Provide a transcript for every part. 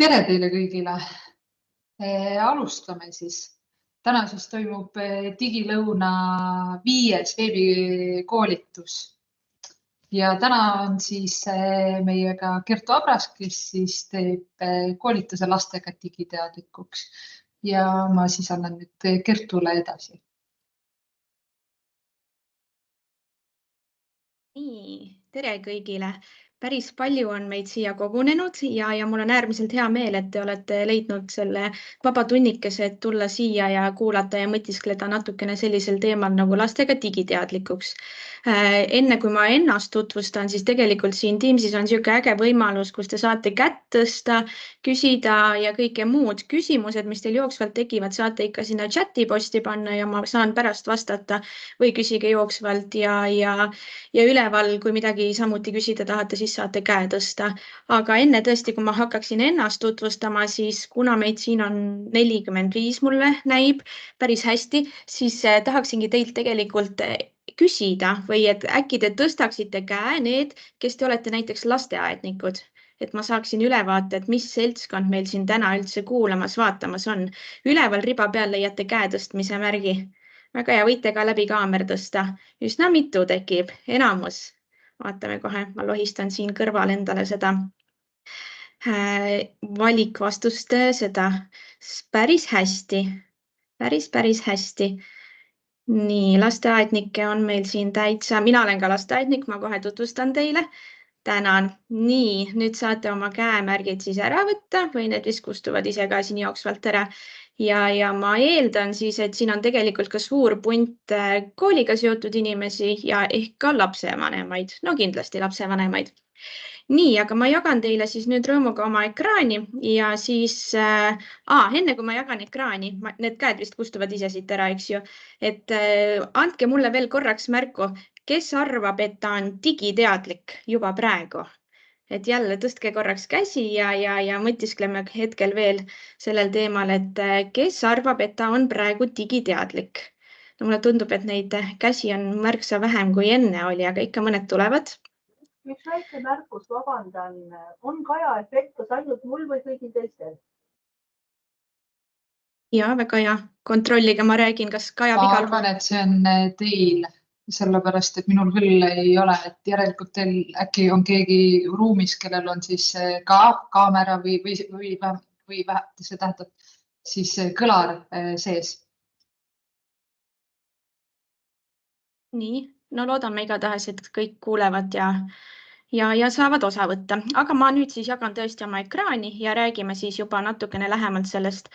Tere teile kõigile. Alustame siis. Täna siis toimub digilõuna 5. veebikoolitus. Ja täna on siis meiega Kertu Abras, kes siis teeb koolituse lastega digiteadlikuks. Ja ma siis annan nüüd Kertule edasi. Nii, tere kõigile. Päris palju on meid siia kogunenud ja mul on äärmiselt hea meel, et te olete leidnud selle vaba tunnikese, et tulla siia ja kuulata ja mõtiskleda natukene sellisel teemal nagu lastega digiteadlikuks. Enne kui ma ennast tutvustan, siis tegelikult siin Teamsis on siuke äge võimalus, kus te saate kätt tõsta, küsida ja kõike muud küsimused, mis teil jooksvalt tekivad, saate ikka sinna chati posti panna ja ma saan pärast vastata või küsige jooksvalt ja üleval, kui midagi samuti küsida tahate, siis saate käe tõsta. Aga enne tõesti, kui ma hakkaksin ennast tutvustama, siis kuna meid siin on 45 mulle näib päris hästi, siis tahaksingi teilt tegelikult küsida või et äkki te tõstaksite käe need, kes te olete näiteks lasteaednikud. Et ma saaksin ülevaate, et mis seltskond meil siin täna üldse kuulamas, vaatamas on. Üleval riba peal leiate käe tõstmise märgi. Väga hea, võite ka läbi kaamera tõsta. Üsna mitu tekib, enamus. Vaatame kohe, ma lohistan siin kõrval endale seda valikvastuste, seda päris hästi. Päris hästi. Nii, lasteaednikke on meil siin täitsa. Mina olen ka lasteaednik, ma kohe tutvustan teile. Tänan. Nii, nüüd saate oma käemärgid siis ära võtta või need vist kustuvad ise ka siin jooksvalt ära. Ja ma eeldan siis, et siin on tegelikult ka suur punt kooliga seotud inimesi ja ehk ka lapsevanemaid. No kindlasti lapsevanemaid. Nii, aga ma jagan teile siis nüüd rõõmuga oma ekraani ja siis, enne kui ma jagan ekraani, need käed vist kustuvad ise siit ära, eks ju, et andke mulle veel korraks märku, kes arvab, et ta on digiteadlik juba praegu. Et jälle tõstke korraks käsi ja mõtiskleme hetkel veel sellel teemal, et kes arvab, et ta on praegu digiteadlik. No, mulle tundub, et neid käsi on märksa vähem kui enne oli, aga ikka mõned tulevad. Üks väike märkus, vabandan, on Kaja efekt, kas ainult mul või kõigil teistel? Ja, väga hea. Kontrolliga ma räägin, kas Kaja Ma Pigal... arvan, et see on teil, sellepärast, et minul küll ei ole, et järelikult teil äkki on keegi ruumis, kellel on siis ka kaamera või see tähendab siis kõlar sees. Nii, no loodame igatahes, et kõik kuulevad ja saavad osa võtta. Aga ma nüüd siis jagan tõesti oma ekraani ja räägime siis juba natukene lähemalt sellest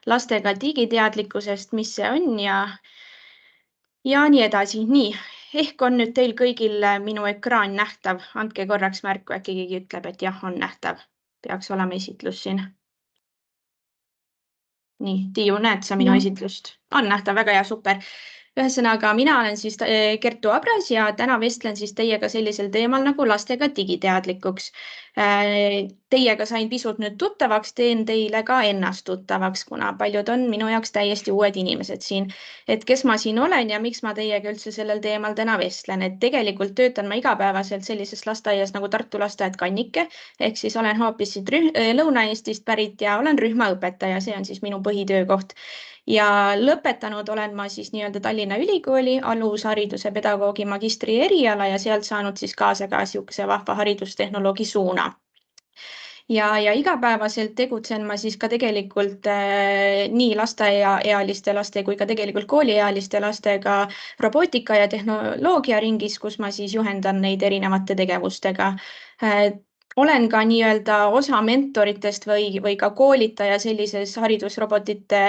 lastega digiteadlikkusest, mis see on ja nii edasi. Nii, ehk on nüüd teil kõigil minu ekraan nähtav. Andke korraks märku, äkki keegi ütleb, et jah, on nähtav. Peaks olema esitlus siin. Nii, Tiiu, näed sa minu esitlust? On nähtav, väga hea, super. Ühesõnaga, mina olen siis Kertu Abras ja täna vestlen siis teiega sellisel teemal nagu lastega digiteadlikuks. Teiega sain pisut nüüd tuttavaks, teen teile ka ennast tuttavaks, kuna paljud on minu jaoks täiesti uued inimesed siin. Et kes ma siin olen ja miks ma teiega üldse sellel teemal täna vestlen. Et tegelikult töötan ma igapäevaselt sellises lasteaias nagu Tartu lasteaed Kannike, ehk siis olen hoopis siit Lõuna-Eestist pärit ja olen rühmaõpetaja, see on siis minu põhitöökoht. Ja lõpetanud olen ma siis nii-öelda Tallinna Ülikooli alushariduse pedagoogi magistri eriala ja sealt saanud siis kaasa ka siukse vahva haridustehnoloogi suuna. Ja igapäevaselt tegutsen ma siis ka tegelikult nii lasteaiaealiste laste kui ka tegelikult kooliealiste lastega robootika ja tehnoloogia ringis, kus ma siis juhendan neid erinevate tegevustega. Olen ka nii-öelda osa mentoritest või ka koolitaja sellises haridusrobotite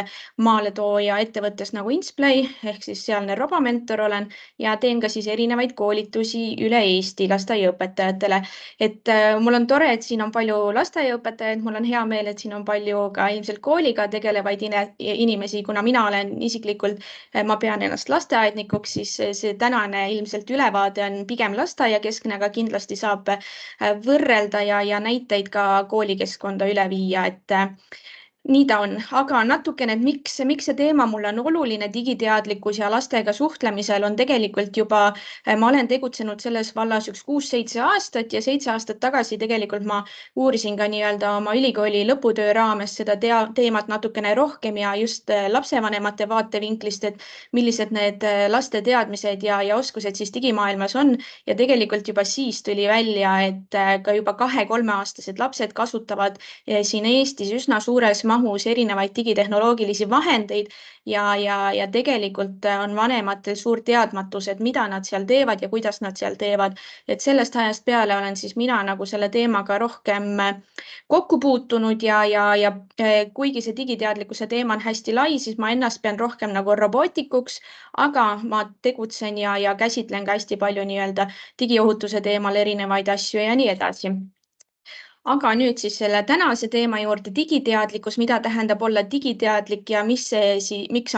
maaletooja ettevõttes nagu Insplay, ehk siis sealne robomentor olen ja teen ka siis erinevaid koolitusi üle Eesti lasteaiaõpetajatele. Et mul on tore, et siin on palju lasteaiaõpetajaid, mul on hea meel, et siin on palju ka ilmselt kooliga tegelevaid inimesi, kuna mina olen isiklikult, ma pean ennast lasteaednikuks, siis see tänane ilmselt ülevaade on pigem lasteaiakeskne, aga kindlasti saab võrrelda ja näiteid ka koolikeskkonda üle viia, et Nii ta on, aga natukene, et miks see teema mulle on oluline, digiteadlikkus ja lastega suhtlemisel on tegelikult juba, ma olen tegutsenud selles vallas 6-7 aastat ja 7 aastat tagasi tegelikult ma uurisin ka nii-öelda oma ülikooli lõputöö raames seda teemat natukene rohkem ja just lapsevanemate vaatevinklist, et millised need laste teadmised ja oskused siis digimaailmas on. Ja tegelikult juba siis tuli välja, et ka juba 2-3-aastased lapsed kasutavad siin Eestis üsna suures mahus erinevaid digitehnoloogilisi vahendeid ja tegelikult on vanematel suur teadmatus, et mida nad seal teevad ja kuidas nad seal teevad. Et sellest ajast peale olen siis mina nagu selle teemaga rohkem kokku puutunud ja kuigi see digiteadlikkuse teema on hästi lai, siis ma ennast pean rohkem nagu robootikuks, aga ma tegutsen ja käsitlen ka hästi palju nii-öelda digiohutuse teemal erinevaid asju ja nii edasi. Aga nüüd siis selle tänase teema juurde digiteadlikkus, mida tähendab olla digiteadlik ja miks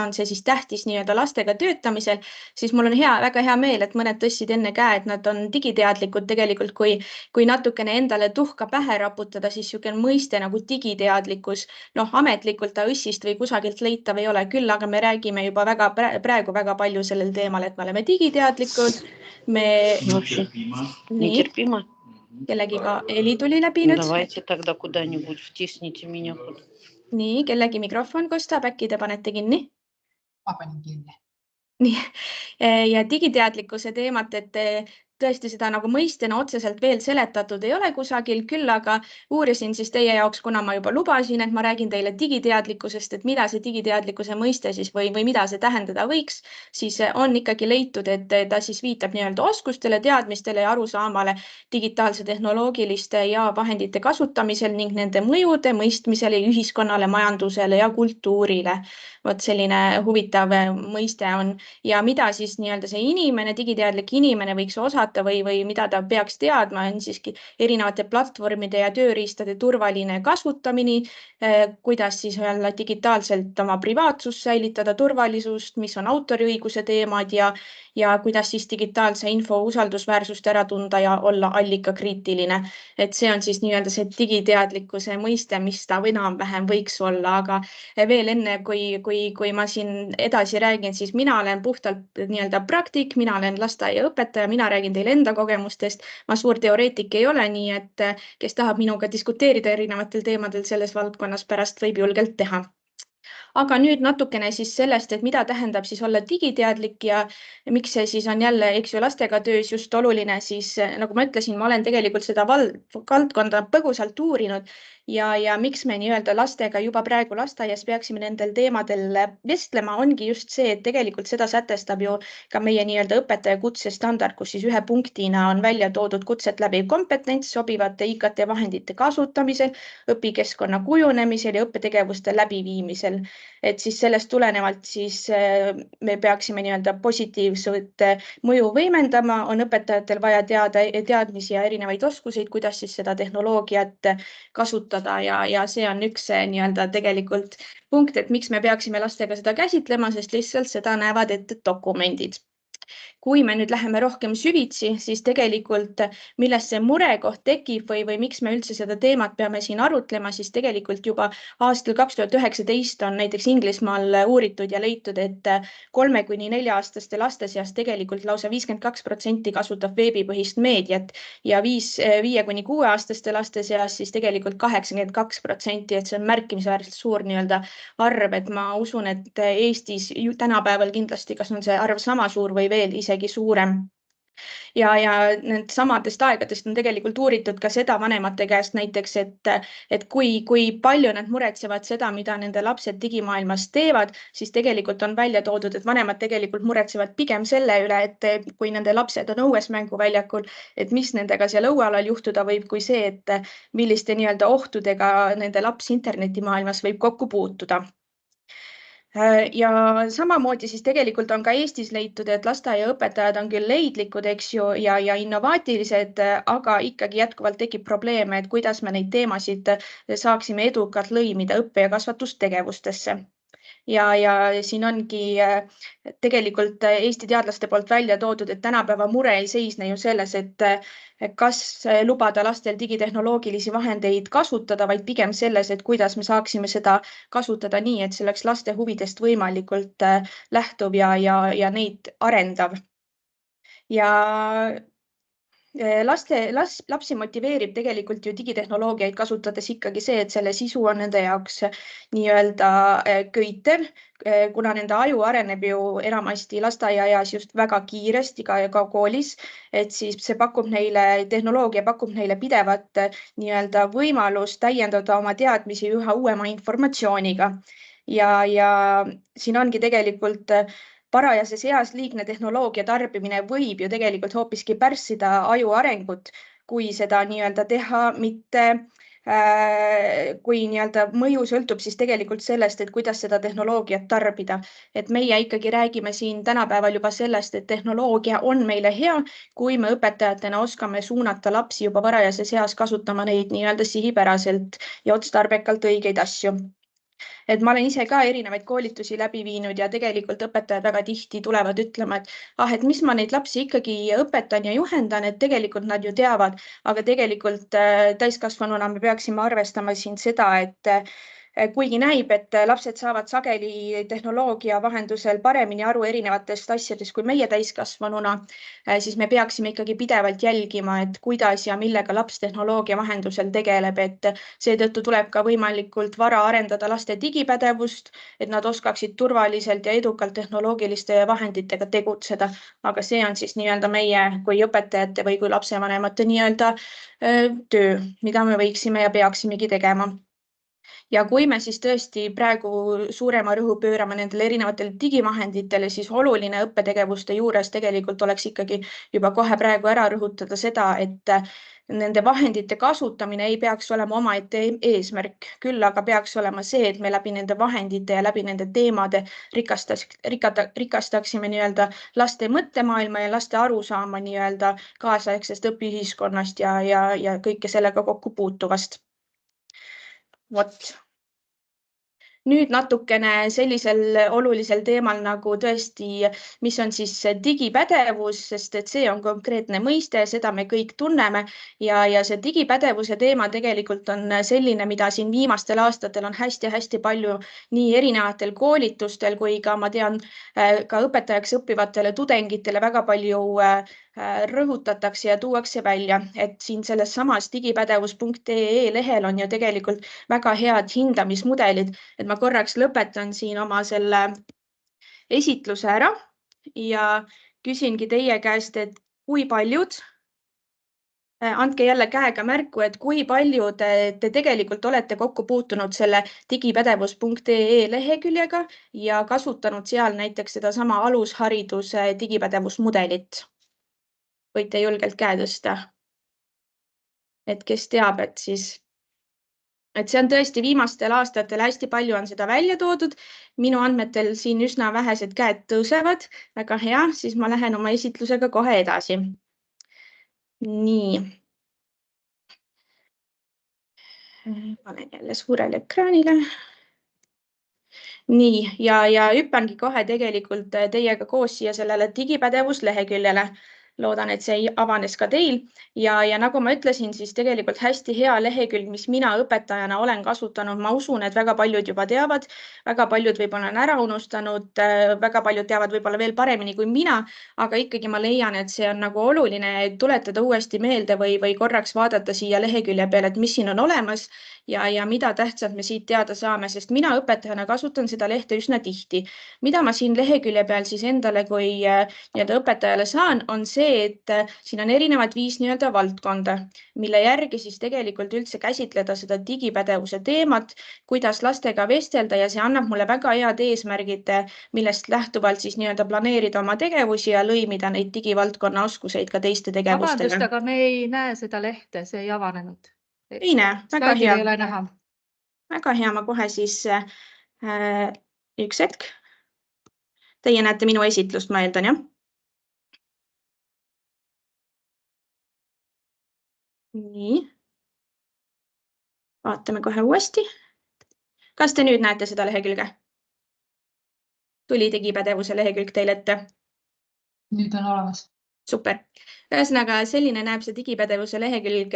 on see siis tähtis nii-öelda lastega töötamisel, siis mul on väga hea meel, et mõned tõstsid enne käe, et nad on digiteadlikud tegelikult, kui natukene endale tuhka pähe raputada, siis niisugune mõiste nagu digiteadlikkus, ametlikult ta ÜSS-ist või kusagilt leitav ei ole küll, aga me räägime juba praegu väga palju sellel teemal, et me oleme digiteadlikud. Нетерпимо. Kellegiga heli tuli läbi nüüd. Давайте тогда куда-нибудь втисните меня. Nii, kellegi mikrofon kostab, äkki te panete kinni? Ma panin kinni. Nii, ja digiteadlikkuse teemat, et tõesti seda nagu mõistena otseselt veel seletatud ei ole kusagil, küll aga uurisin siis teie jaoks, kuna ma juba lubasin, et ma räägin teile digiteadlikkusest, et mida see digiteadlikkuse mõiste siis või mida see tähendada võiks, siis on ikkagi leitud, et ta siis viitab nii-öelda oskustele, teadmistele ja arusaamale digitaalse tehnoloogiliste ja vahendite kasutamisel ning nende mõjude mõistmisele ühiskonnale, majandusele ja kultuurile. Vot selline huvitav mõiste on ja mida siis nii-öelda see inimene, digiteadlik inimene võiks osata või mida ta peaks teadma, on siiski erinevate platvormide ja tööriistade turvaline kasutamine, kuidas siis olla digitaalselt oma privaatsust säilitada, turvalisust, mis on autoriõiguse teemad ja kuidas siis digitaalse info usaldusväärsust ära tunda ja olla allikakriitiline. Et see on siis nii-öelda see digiteadlikkuse mõiste, mis ta enam-vähem võiks olla, aga veel enne, kui ma siin edasi räägin, siis mina olen puhtalt nii-öelda praktik, mina olen lasteaiaõpetaja, mina räägin teile enda kogemustest. Ma suur teoreetik ei ole, nii et kes tahab minuga diskuteerida erinevatel teemadel selles valdkonnas pärast võib julgelt teha. Aga nüüd natukene siis sellest, et mida tähendab siis olla digiteadlik ja miks see siis on jälle, eks ju, lastega töös just oluline, siis nagu ma ütlesin, ma olen tegelikult seda valdkonda põgusalt uurinud ja miks me nii-öelda lastega juba praegu lasteaias peaksime nendel teemadel vestlema, ongi just see, et tegelikult seda sätestab ju ka meie nii-öelda õpetaja kutsestandard, kus siis ühe punktina on välja toodud kutset läbiv kompetents sobivate IKT vahendite kasutamisel, õpikeskkonna kujunemisel ja õppetegevuste läbiviimisel. Et siis sellest tulenevalt siis me peaksime nii-öelda positiivset mõju võimendama, on õpetajatel vaja teadmisi ja erinevaid oskuseid, kuidas siis seda tehnoloogiat kasutada ja see on üks nii-öelda tegelikult punkt, et miks me peaksime lastega seda käsitlema, sest lihtsalt seda näevad ette dokumendid. Kui me nüüd läheme rohkem süvitsi, siis tegelikult millest see murekoht tekib või miks me üldse seda teemat peame siin arutlema, siis tegelikult juba aastal 2019 on näiteks Inglismaal uuritud ja leitud, et 3–4-aastaste laste seas tegelikult lausa 52% kasutab veebipõhist meediat ja 5–6-aastaste laste seas siis tegelikult 82%, et see on märkimisväärselt suur nii-öelda arv, et ma usun, et Eestis tänapäeval kindlasti, kas on see arv sama suur või veel isegi suurem. Ja need samadest aegadest on tegelikult uuritud ka seda vanemate käest näiteks, et kui palju nad muretsevad seda, mida nende lapsed digimaailmas teevad, siis tegelikult on välja toodud, et vanemad tegelikult muretsevad pigem selle üle, et kui nende lapsed on õues mänguväljakul, et mis nendega seal õuealal juhtuda võib, kui see, et milliste nii-öelda ohtudega nende laps internetimaailmas võib kokku puutuda. Ja samamoodi siis tegelikult on ka Eestis leitud, et lasteaiaõpetajad on küll leidlikud, eks ju, ja innovaatilised, aga ikkagi jätkuvalt tekib probleeme, et kuidas me neid teemasid saaksime edukalt lõimida õppe- ja kasvatustegevustesse. ja siin ongi tegelikult Eesti teadlaste poolt välja toodud, et tänapäeva mure ei seisne ju selles, et kas lubada lastel digitehnoloogilisi vahendeid kasutada, vaid pigem selles, et kuidas me saaksime seda kasutada nii, et see oleks laste huvidest võimalikult lähtuv ja neid arendav. Ja lapsi motiveerib tegelikult ju digitehnoloogiaid kasutades ikkagi see, et selle sisu on nende jaoks nii-öelda köitev, kuna nende aju areneb ju enamasti lasteaiaeas just väga kiiresti ka koolis, et siis see tehnoloogia pakub neile pidevat nii-öelda võimalust täiendada oma teadmisi üha uuema informatsiooniga. Ja siin ongi tegelikult parajases eas liigne tehnoloogia tarbimine võib ju tegelikult hoopiski pärssida aju arengut, kui seda nii-öelda teha, mitte kui nii-öelda mõju sõltub siis tegelikult sellest, et kuidas seda tehnoloogiat tarbida. Et meie ikkagi räägime siin tänapäeval juba sellest, et tehnoloogia on meile hea, kui me õpetajatena oskame suunata lapsi juba varajases eas kasutama neid nii-öelda sihipäraselt ja otstarbekalt õigeid asju. Et ma olen ise ka erinevaid koolitusi läbi viinud ja tegelikult õpetajad väga tihti tulevad ütlema, et mis ma neid lapsi ikkagi õpetan ja juhendan, et tegelikult nad ju teavad, aga tegelikult täiskasvanuna me peaksime arvestama siin seda, et kuigi näib, et lapsed saavad sageli tehnoloogia vahendusel paremini aru erinevatest asjadest kui meie täiskasvanuna, siis me peaksime ikkagi pidevalt jälgima, et kuidas ja millega laps tehnoloogia vahendusel tegeleb, et seetõttu tuleb ka võimalikult vara arendada laste digipädevust, et nad oskaksid turvaliselt ja edukalt tehnoloogiliste vahenditega tegutseda. Aga see on siis nii-öelda meie kui õpetajate või kui lapsevanemate nii-öelda töö, mida me võiksime ja peaksimegi tegema. Ja kui me siis tõesti praegu suurema rõhu pöörame nendele erinevatele digivahenditele, siis oluline õppetegevuste juures tegelikult oleks ikkagi juba kohe praegu ära rõhutada seda, et nende vahendite kasutamine ei peaks olema omaette eesmärk, küll aga peaks olema see, et me läbi nende vahendite ja läbi nende teemade rikastaksime nii-öelda laste mõttemaailma ja laste arusaama nii-öelda kaasaegsest õpiühiskonnast ja kõike sellega kokku puutuvast. Vot. Nüüd natukene sellisel olulisel teemal nagu tõesti, mis on siis digipädevus, sest et see on konkreetne mõiste, seda me kõik tunneme ja see digipädevuse teema tegelikult on selline, mida siin viimastel aastatel on hästi-hästi palju nii erinevatel koolitustel kui ka ma tean ka õpetajaks õppivatele tudengitele väga palju rõhutatakse ja tuuakse välja, et siin selles samas digipädevus.ee lehel on ju tegelikult väga head hindamismudelid, et ma korraks lõpetan siin oma selle esitluse ära ja küsingi teie käest, et kui paljud, andke jälle käega märku, et kui palju te tegelikult olete kokku puutunud selle digipädevus.ee leheküljega ja kasutanud seal näiteks sedasama alushariduse digipädevusmudelit. Võite julgelt käe tõsta. Et kes teab, et see on tõesti viimastel aastatel hästi palju on seda välja toodud. Minu andmetel siin üsna vähesed käed tõusevad. Väga hea, siis ma lähen oma esitlusega kohe edasi. Nii. Panen jälle suurele ekraanile. Nii, ja hüppangi kohe tegelikult teiega koos siia sellele digipädevusleheküljele. Loodan, et see avanes ka teil ja nagu ma ütlesin, siis tegelikult hästi hea lehekülg, mis mina õpetajana olen kasutanud, ma usun, et väga paljud juba teavad, väga paljud võib-olla on ära unustanud, väga paljud teavad võib-olla veel paremini kui mina, aga ikkagi ma leian, et see on nagu oluline tuletada uuesti meelde või korraks vaadata siia lehekülje peale, et mis siin on olemas ja mida tähtsat me siit teada saame, sest mina õpetajana kasutan seda lehte üsna tihti. Mida ma siin lehekülje peal siis endale kui nii-öelda õpetajale saan, on see, et siin on erinevad 5 nii-öelda valdkonda, mille järgi siis tegelikult üldse käsitleda seda digipädevuse teemat, kuidas lastega vestelda ja see annab mulle väga head eesmärgid, millest lähtuvalt siis nii-öelda planeerida oma tegevusi ja lõimida neid digivaldkonna oskuseid ka teiste tegevustega. Vabandust, aga me ei näe seda lehte, see ei avanenud. Ei näe, väga hea. Ei ole näha. Väga hea, ma kohe siis üks hetk. Teie näete minu esitlust, ma eeldan, jah? Nii. Vaatame kohe uuesti. Kas te nüüd näete seda lehekülge? tuli digipädevuse lehekülg teil ette? Nüüd on olemas. Super. Ühesõnaga, selline näeb see digipädevuse lehekülg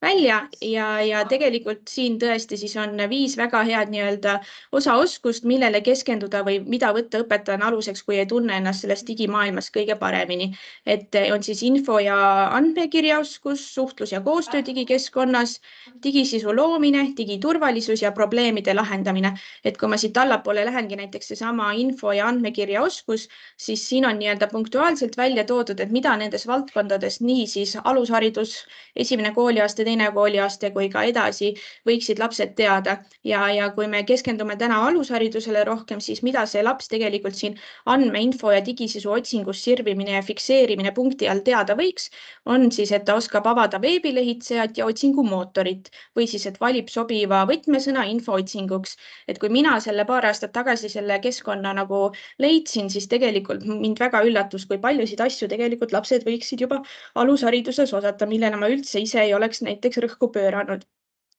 välja ja tegelikult siin tõesti siis on 5 väga head osaoskust, millele keskenduda või mida võtta õpetajana aluseks, kui ei tunne ennast selles digimaailmas kõige paremini. Et on siis info- ja andmekirjaoskus, suhtlus ja koostöö digikeskkonnas, digisisu loomine, digiturvalisus ja probleemide lahendamine. Et kui ma siit allapoole lähengi näiteks seesama info- ja andmekirjaoskus, siis siin on punktuaalselt välja toodud, et mida nendes valdkondades nii siis alusharidus, esimene kooliaste, teine kooliaste kui ka edasi võiksid lapsed teada. Ja kui me keskendume täna alusharidusele rohkem, siis mida see laps tegelikult siin andmeinfo ja digisisu otsingus sirvimine ja fikseerimine punkti all teada võiks, on siis, et ta oskab avada veebilehitsejat ja otsingumootorit või siis, et valib sobiva võtmesõna infootsinguks. Et kui mina selle paar aastat tagasi selle keskkonna leidsin, siis tegelikult mind väga üllatus, kui paljusid asju tegelikult lapsed võiksid juba alushariduses osata, millele ma üldse ise ei oleks näiteks rõhku pööranud.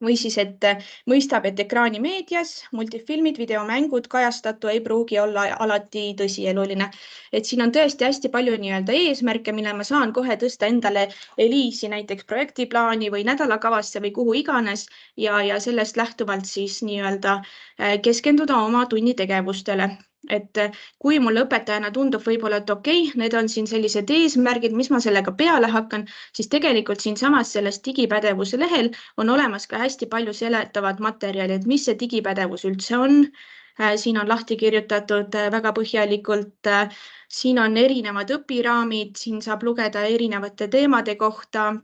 Või siis, et mõistab, et ekraanimeedias, multifilmid, videomängud, kajastatu ei pruugi olla alati tõsieluline. Et siin on tõesti hästi palju eesmärke, mille ma saan kohe tõsta endale Eliisi näiteks projektiplaani või nädalakavasse või kuhu iganes ja sellest lähtuvalt siis keskenduda oma tunnitegevustele. Et kui mulle õpetajana tundub võib-olla, et okei, need on siin sellised eesmärgid, mis ma sellega peale hakkan, siis tegelikult siin samas selles digipädevuse lehel on olemas ka hästi palju seletavad materjali, et mis see digipädevus üldse on. Siin on lahti kirjutatud väga põhjalikult, siin on erinevad õpiraamid, siin saab lugeda erinevate teemade kohta,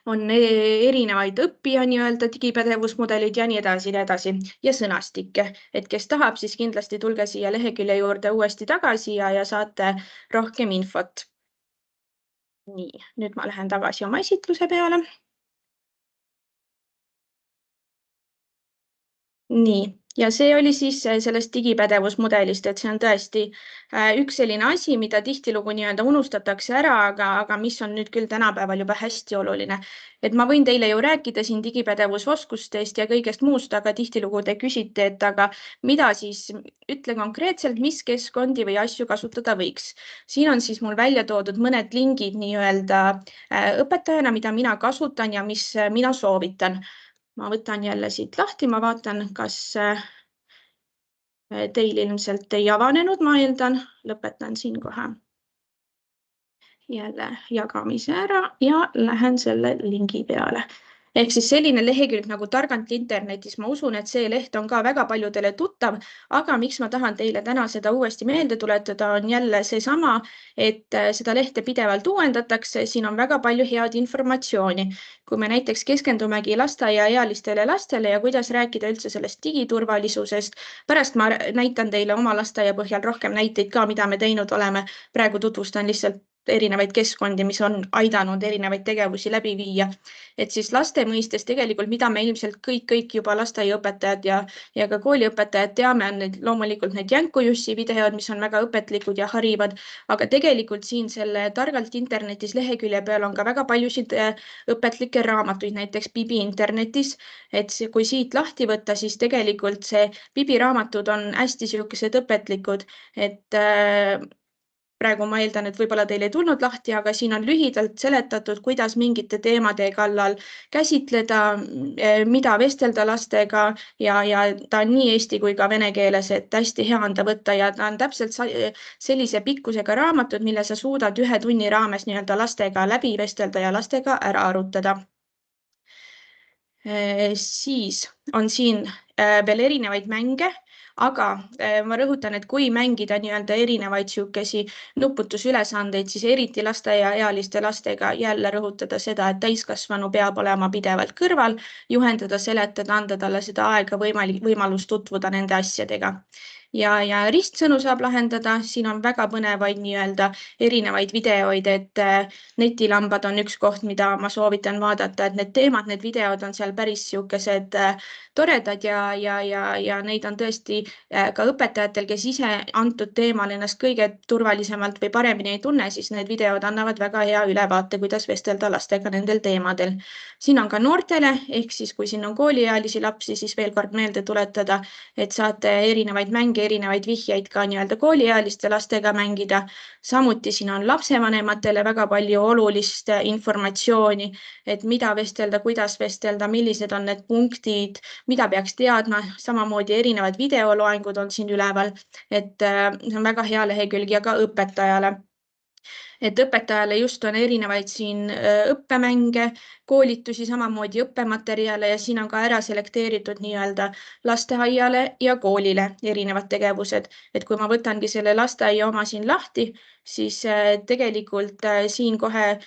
on erinevaid õppija digipädevusmudelid ja nii edasi ja sõnastikke. Et kes tahab, siis kindlasti tulge siia lehekülje juurde uuesti tagasi ja saate rohkem infot. Nii, nüüd ma lähen tagasi oma esitluse peale. Nii, ja see oli siis sellest digipädevusmudelist, et see on tõesti üks selline asi, mida tihtilugu unustatakse ära, aga mis on nüüd küll tänapäeval juba hästi oluline. Et ma võin teile ju rääkida siin digipädevusoskustest ja kõigest muust, aga tihtilugu te küsite, et aga mida siis ütle konkreetselt, mis keskkondi või asju kasutada võiks. Siin on siis mul välja toodud mõned lingid õpetajana, mida mina kasutan ja mis mina soovitan. Ma võtan jälle siit lahti, ma vaatan, kas teil ilmselt ei avanenud, ma eeldan, lõpetan siin kohe jälle jagamise ära ja lähen selle lingi peale. Ehk siis selline lehekülg nagu Targalt internetis, ma usun, et see leht on ka väga paljudele tuttav, aga miks ma tahan teile täna seda uuesti meelde tuletada, on jälle seesama, et seda lehte pidevalt uuendatakse, siin on väga palju head informatsiooni. Kui me näiteks keskendumegi lasteaiaealistele lastele ja kuidas rääkida üldse sellest digiturvalisusest, pärast ma näitan teile oma lasteaia põhjal rohkem näiteid ka, mida me teinud oleme. Praegu tutvustan lihtsalt erinevaid keskkondi, mis on aidanud erinevaid tegevusi läbi viia. Et siis laste mõistes tegelikult, mida me ilmselt kõik juba lasteaiaõpetajad ja ka kooliõpetajad teame, on loomulikult need Jänkujussi videod, mis on väga õpetlikud ja harivad, aga tegelikult siin selle Targalt internetis lehekülje peal on ka väga paljusid õpetlikke raamatuid, näiteks Bibi internetis. Et kui siit lahti võtta, siis tegelikult see Bibi raamatud on hästi sellised õpetlikud, et praegu ma eeldan, et võib-olla teil ei tulnud lahti, aga siin on lühidalt seletatud, kuidas mingite teemade kallal käsitleda, mida vestelda lastega ja ta on nii eesti kui ka vene keeles, et hästi hea on ta võtta ja ta on täpselt sellise pikkusega raamatud, mille sa suudad 1 tunni raames lastega läbi vestelda ja lastega ära arutada. Siis on siin veel erinevaid mänge, aga ma rõhutan, et kui mängida erinevaid nuputusülesandeid, siis eriti lasteaiaealiste lastega jälle rõhutada seda, et täiskasvanu peab olema pidevalt kõrval, juhendada, seletada, anda talle seda aega võimalust tutvuda nende asjadega. Ja ristsõnu saab lahendada, siin on väga põnevaid erinevaid videoid, et netilambad on üks koht, mida ma soovitan vaadata, et need teemad, need videod on seal päris sellised toredad ja neid on tõesti ka õpetajatel, kes ise antud teemal ennast kõige turvalisemalt või paremini ei tunne, siis need videod annavad väga hea ülevaate, kuidas vestelda lastega nendel teemadel. Siin on ka noortele, ehk siis kui siin on kooliealisi lapsi, siis veel kord meelde tuletada, et saate erinevaid mänge mänge, erinevaid vihjeid ka nii-öelda kooliealiste lastega mängida. Samuti siin on lapsevanematele väga palju olulist informatsiooni, et mida vestelda, kuidas vestelda, millised on need punktid, mida peaks teadma. Samamoodi erinevad videoloengud on siin üleval, et see on väga hea lehekülg ja ka õpetajale. Et õpetajale just on erinevaid siin õppemänge, koolitusi, samamoodi õppematerjale ja siin on ka ära selekteeritud nii-öelda lasteaiale ja koolile erinevad tegevused. Et kui ma võtangi selle lasteaia oma siin lahti, siis tegelikult siin kohe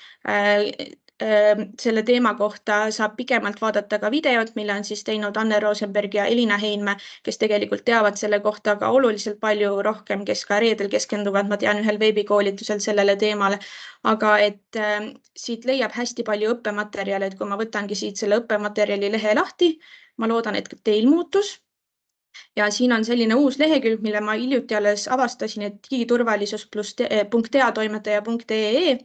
selle teema kohta saab pikemalt vaadata ka videot, mille on siis teinud Anne Rosenberg ja Elina Heinme, kes tegelikult teavad selle kohta ka oluliselt palju rohkem, kes ka reedel keskenduvad, ma tean, ühel veebikoolitusel sellele teemale. Aga et siit leiab hästi palju õppematerjale, et kui ma võtangi siit selle õppematerjali lehe lahti, ma loodan, et teil muutus. Ja siin on selline uus lehekülg, mille ma hiljuti alles avastasin, et digiturvalisus pluss .toimetaja.ee.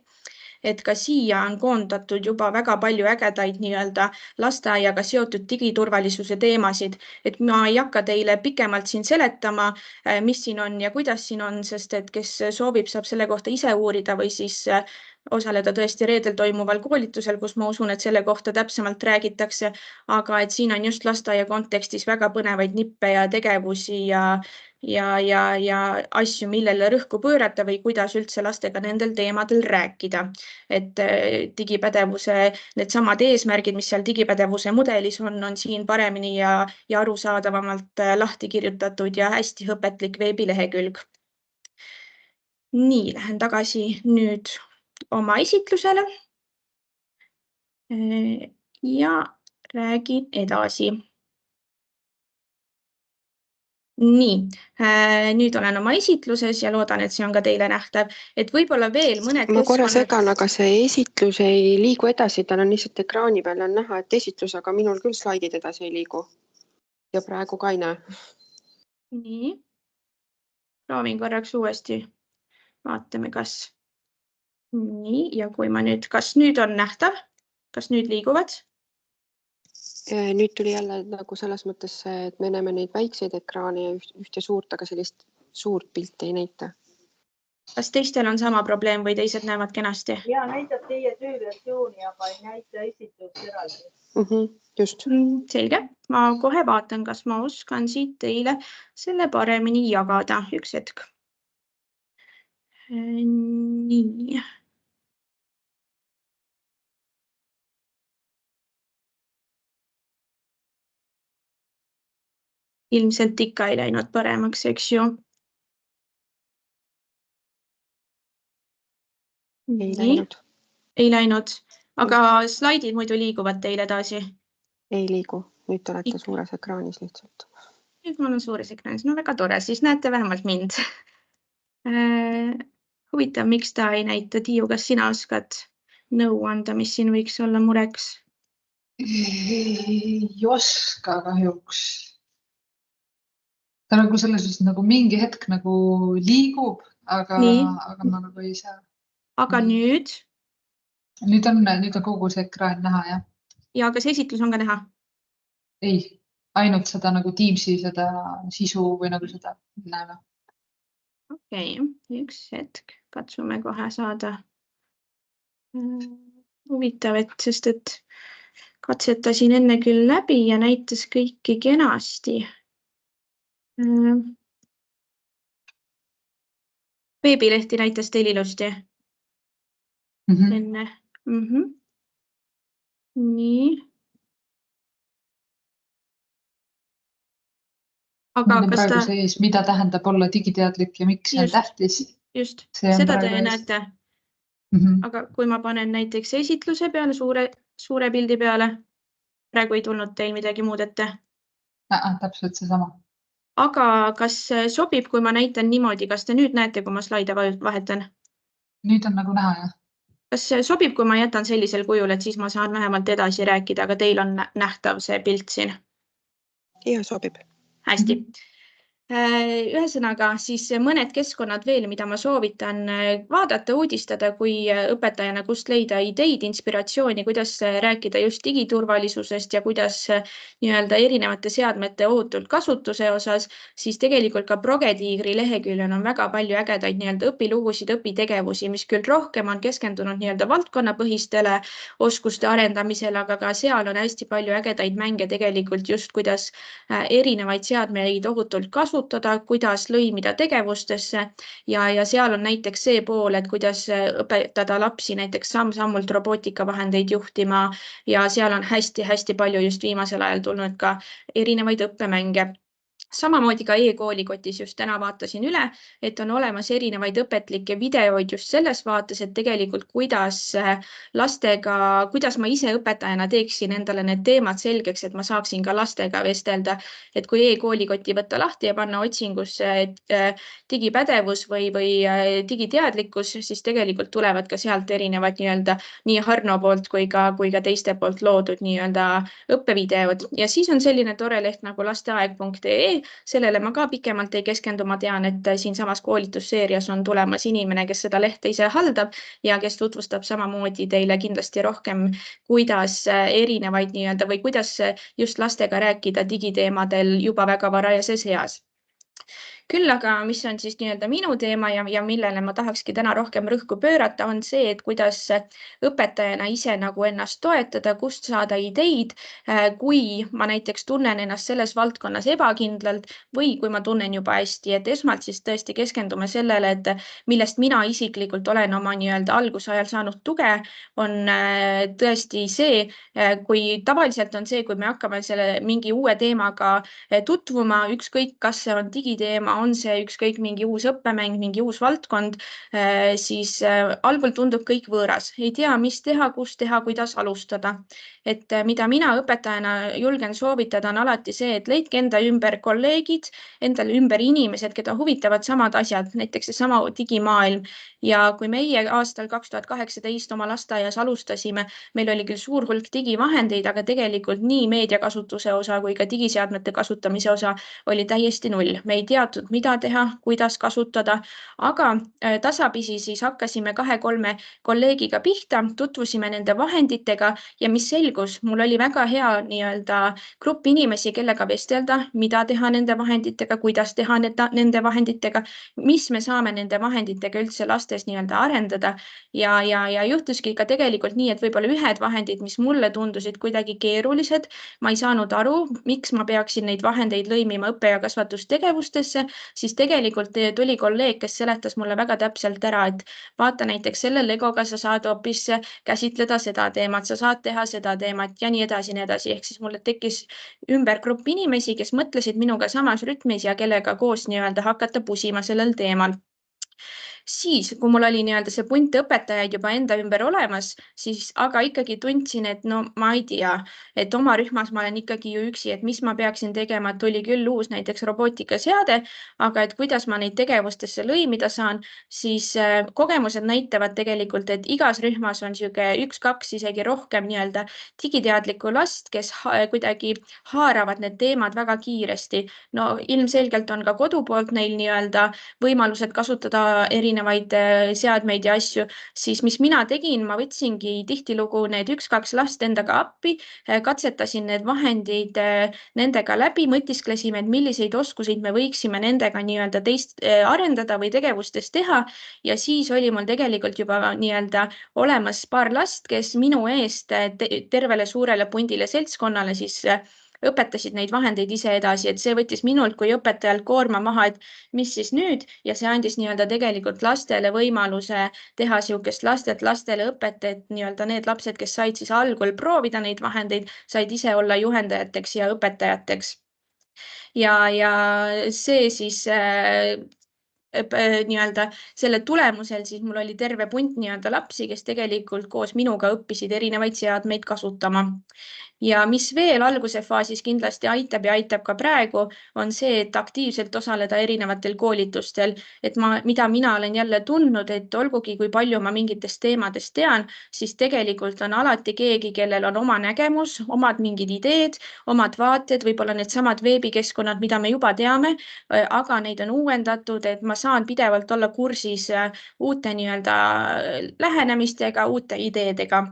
Et ka siia on koondatud juba väga palju ägedaid nii-öelda lasteaiaga seotud digiturvalisuse teemasid, et ma ei hakka teile pikemalt siin seletama, mis siin on ja kuidas siin on, sest et kes soovib, saab selle kohta ise uurida või siis osaleda tõesti reedel toimuval koolitusel, kus ma usun, et selle kohta täpsemalt räägitakse, aga et siin on just lasteaia kontekstis väga põnevaid nippe ja tegevusi ja asju, millele rõhku pöörata või kuidas üldse lastega nendel teemadel rääkida. Et digipädevuse, need samad eesmärgid, mis seal digipädevuse mudelis on siin paremini ja arusaadavamalt lahti kirjutatud ja hästi õpetlik veebilehekülg. Nii, lähen tagasi nüüd oma esitlusele ja räägin edasi. Nii, nüüd olen oma esitluses ja loodan, et see on ka teile nähtav, et võib-olla veel mõned... Ma korra segan, aga see esitlus ei liigu edasi, tal on lihtsalt ekraani peal on näha, et esitlus, aga minul küll slaidid edasi ei liigu. Ja praegu ka ei näe. Nii, proovin korraks uuesti. Vaatame, kas... Nii, ja kui ma nüüd... Kas nüüd on nähtav? Kas nüüd liiguvad? Nüüd tuli jälle nagu selles mõttes, et me näeme neid väikseid ekraane ja ühte suurt, aga sellist suurt pilti ei näita. Kas teistel on sama probleem või teised näevad kenasti? Ja näitab teie tööversiooni, aga ei näita esitust eraldi. Just. Selge. Ma kohe vaatan, kas ma oskan siit teile selle paremini jagada. Üks hetk. Nii. Ilmselt ikka ei läinud paremaks, eks ju. Ei läinud. Aga slaidid muidu liiguvad teile edasi? Ei liigu. Nüüd te olete suures ekraanis lihtsalt. Nüüd ma olen suures ekraanis. No väga tore, siis näete vähemalt mind. Huvitav, miks ta ei näita? Tiiu, kas sina oskad nõu anda, mis siin võiks olla mureks? Ei oska kahjuks. Ta nagu selles suhtes nagu mingi hetk nagu liigub, aga ma nagu ei saa. Aga nüüd? Nüüd on kogu see ekraan näha, jah. Ja kas esitlus on ka näha? Ei, ainult seda nagu Teamsi seda sisu või nagu seda näeme. Okei, üks hetk. Katsume kohe saada. Huvitav, sest et katsetasin enne küll läbi ja näitas kõiki kenasti. Veebilehti näitas teil ilusti enne. Nii. Aga kas praegu sees, mida tähendab olla digiteadlik ja miks see on tähtis? Just, seda te näete. Aga kui ma panen näiteks esitluse peale, suure pildi peale, praegu ei tulnud teil midagi muud ette? Täpselt see sama. Aga kas sobib, kui ma näitan niimoodi, kas te nüüd näete, kui ma slaide vahetan? Nüüd on nagu näha, jah. Kas sobib, kui ma jätan sellisel kujul, et siis ma saan vähemalt edasi rääkida, aga teil on nähtav see pilt siin? Ja, sobib. Hästi. Ühesõnaga siis mõned keskkonnad veel, mida ma soovitan vaadata, uudistada kui õpetajana, kust leida ideid, inspiratsiooni, kuidas rääkida just digiturvalisusest ja kuidas nii-öelda erinevate seadmete ohutult kasutuse osas, siis tegelikult ka Progetiigri leheküljel on väga palju ägedaid nii-öelda õpilugusid, õpitegevusi, mis küll rohkem on keskendunud nii-öelda valdkonnapõhistele oskuste arendamisele, aga ka seal on hästi palju ägedaid mänge tegelikult just, kuidas erinevaid seadmeid ohutult kasutada, kuidas lõimida tegevustesse ja seal on näiteks see pool, et kuidas õpetada lapsi näiteks samm-sammult robootikavahendeid juhtima ja seal on hästi-hästi palju just viimasel ajal tulnud ka erinevaid õppemänge. Samamoodi ka e-koolikotis just täna vaatasin üle, et on olemas erinevaid õpetlikke videoid just selles vaates, et tegelikult kuidas ma ise õpetajana teeksin endale need teemad selgeks, et ma saaksin ka lastega vestelda. Et kui e-koolikoti võtta lahti ja panna otsingusse digipädevus või digiteadlikkus, siis tegelikult tulevad ka sealt erinevad nii-öelda nii Harno poolt kui ka teiste poolt loodud nii-öelda õppevideod. Ja siis on selline tore leht nagu lasteaeg.ee. Sellele ma ka pikemalt ei keskendu, ma tean, et siinsamas koolitusseerias on tulemas inimene, kes seda lehte ise haldab ja kes tutvustab samamoodi teile kindlasti rohkem, kuidas erinevaid nii-öelda või kuidas just lastega rääkida digiteemadel juba väga varajases eas. Küll aga, mis on siis nii-öelda minu teema ja millele ma tahakski täna rohkem rõhku pöörata, on see, et kuidas õpetajana ise nagu ennast toetada, kust saada ideid, kui ma näiteks tunnen ennast selles valdkonnas ebakindlalt või kui ma tunnen juba hästi, et esmalt siis tõesti keskendume sellele, et millest mina isiklikult olen oma nii-öelda algusajal saanud tuge, on tõesti see, kui tavaliselt on see, kui me hakkame selle mingi uue teemaga tutvuma, ükskõik, kas see on digiteema, on see ükskõik mingi uus õppemäng, mingi uus valdkond, siis algul tundub kõik võõras. Ei tea, mis teha, kus teha, kuidas alustada. Et mida mina õpetajana julgen soovitada, on alati see, et leidke enda ümber kolleegid, endale ümber inimesed, keda huvitavad samad asjad, näiteks sama digimaailm. Ja kui meie aastal 2018 oma lasteaias alustasime, meil oli küll suur hulk digivahendeid, aga tegelikult nii meediakasutuse osa kui ka digiseadmete kasutamise osa oli täiesti null. Me ei teatud, mida teha, kuidas kasutada, aga tasapisi siis hakkasime 2-3 kolleegiga pihta, tutvusime nende vahenditega ja mis selgus, mul oli väga hea nii-öelda grupp inimesi, kellega vestelda, mida teha nende vahenditega, kuidas teha nende vahenditega, mis me saame nende vahenditega üldse lastes nii-öelda arendada ja juhtuski ka tegelikult nii, et võib-olla ühed vahendid, mis mulle tundusid kuidagi keerulised, ma ei saanud aru, miks ma peaksin neid vahendeid lõimima õppe- ja kasvatustegevustesse, siis tegelikult tuli kolleeg, kes seletas mulle väga täpselt ära, et vaata näiteks selle Legoga sa saad hoopis käsitleda seda teemat, sa saad teha seda teemat ja nii edasi, nii edasi. Ehk siis mulle tekkis ümber grupp inimesi, kes mõtlesid minuga samas rütmis ja kellega koos nii-öelda hakata pusima sellel teemal. Siis, kui mul oli nii-öelda see punt õpetajaid juba enda ümber olemas, siis aga ikkagi tundsin, et no ma ei tea, et oma rühmas ma olen ikkagi ju üksi, et mis ma peaksin tegema, et tuli küll uus näiteks robootikaseade, aga et kuidas ma neid tegevustesse lõimida saan, siis kogemused näitavad tegelikult, et igas rühmas on sihuke 1-2 isegi rohkem nii-öelda digiteadlikku last, kes kuidagi haaravad need teemad väga kiiresti. No ilmselgelt on ka kodu poolt neil nii-öelda võimalused kasutada erinevaid seadmeid ja asju, siis mis mina tegin, ma võtsingi tihtilugu need 1-2 last endaga appi, katsetasin need vahendid nendega läbi, mõtisklesime, et milliseid oskuseid me võiksime nendega nii-öelda arendada või tegevustes teha ja siis oli mul tegelikult juba nii-öelda olemas paar last, kes minu eest tervele suurele pundile seltskonnale siis õpetasid neid vahendeid ise edasi, et see võttis minult kui õpetajalt koorma maha, et mis siis nüüd ja see andis nii-öelda tegelikult lastele võimaluse teha siukest lastelt lastele õpet, et nii-öelda need lapsed, kes said siis algul proovida neid vahendeid, said ise olla juhendajateks ja õpetajateks. Ja see siis nii-öelda selle tulemusel siis mul oli terve punt nii-öelda lapsi, kes tegelikult koos minuga õppisid erinevaid seadmeid kasutama. Ja mis veel alguse faasis kindlasti aitab ja aitab ka praegu, on see, et aktiivselt osaleda erinevatel koolitustel. Et mida mina olen jälle tundnud, et olgugi kui palju ma mingitest teemadest tean, siis tegelikult on alati keegi, kellel on oma nägemus, omad mingid ideed, omad vaated, võib-olla need samad veebikeskkonnad, mida me juba teame, aga neid on uuendatud, et ma saan pidevalt olla kursis uute nii-öelda lähenemistega, uute ideedega.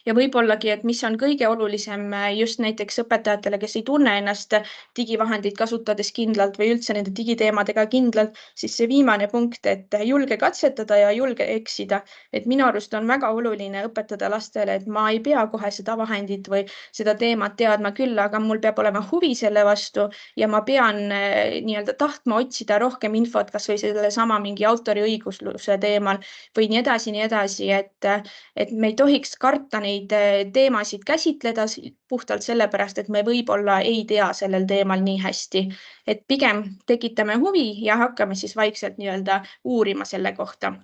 Ja võibollagi, et mis on kõige olulisem just näiteks õpetajatele, kes ei tunne ennast digivahendid kasutades kindlalt või üldse nende digiteemadega kindlalt, siis see viimane punkt, et julge katsetada ja julge eksida. Et minu arust on väga oluline õpetada lastele, et ma ei pea kohe seda vahendit või seda teemat teadma küll, aga mul peab olema huvi selle vastu ja ma pean nii-öelda tahtma otsida rohkem infot, kas või selle sama mingi autoriõigusluse teemal või nii edasi, et me ei tohiks karta neid teemasid käsitleda puhtalt sellepärast, et me võib-olla ei tea sellel teemal nii hästi. Et pigem tekitame huvi ja hakkame siis vaikselt nii-öelda uurima selle kohta.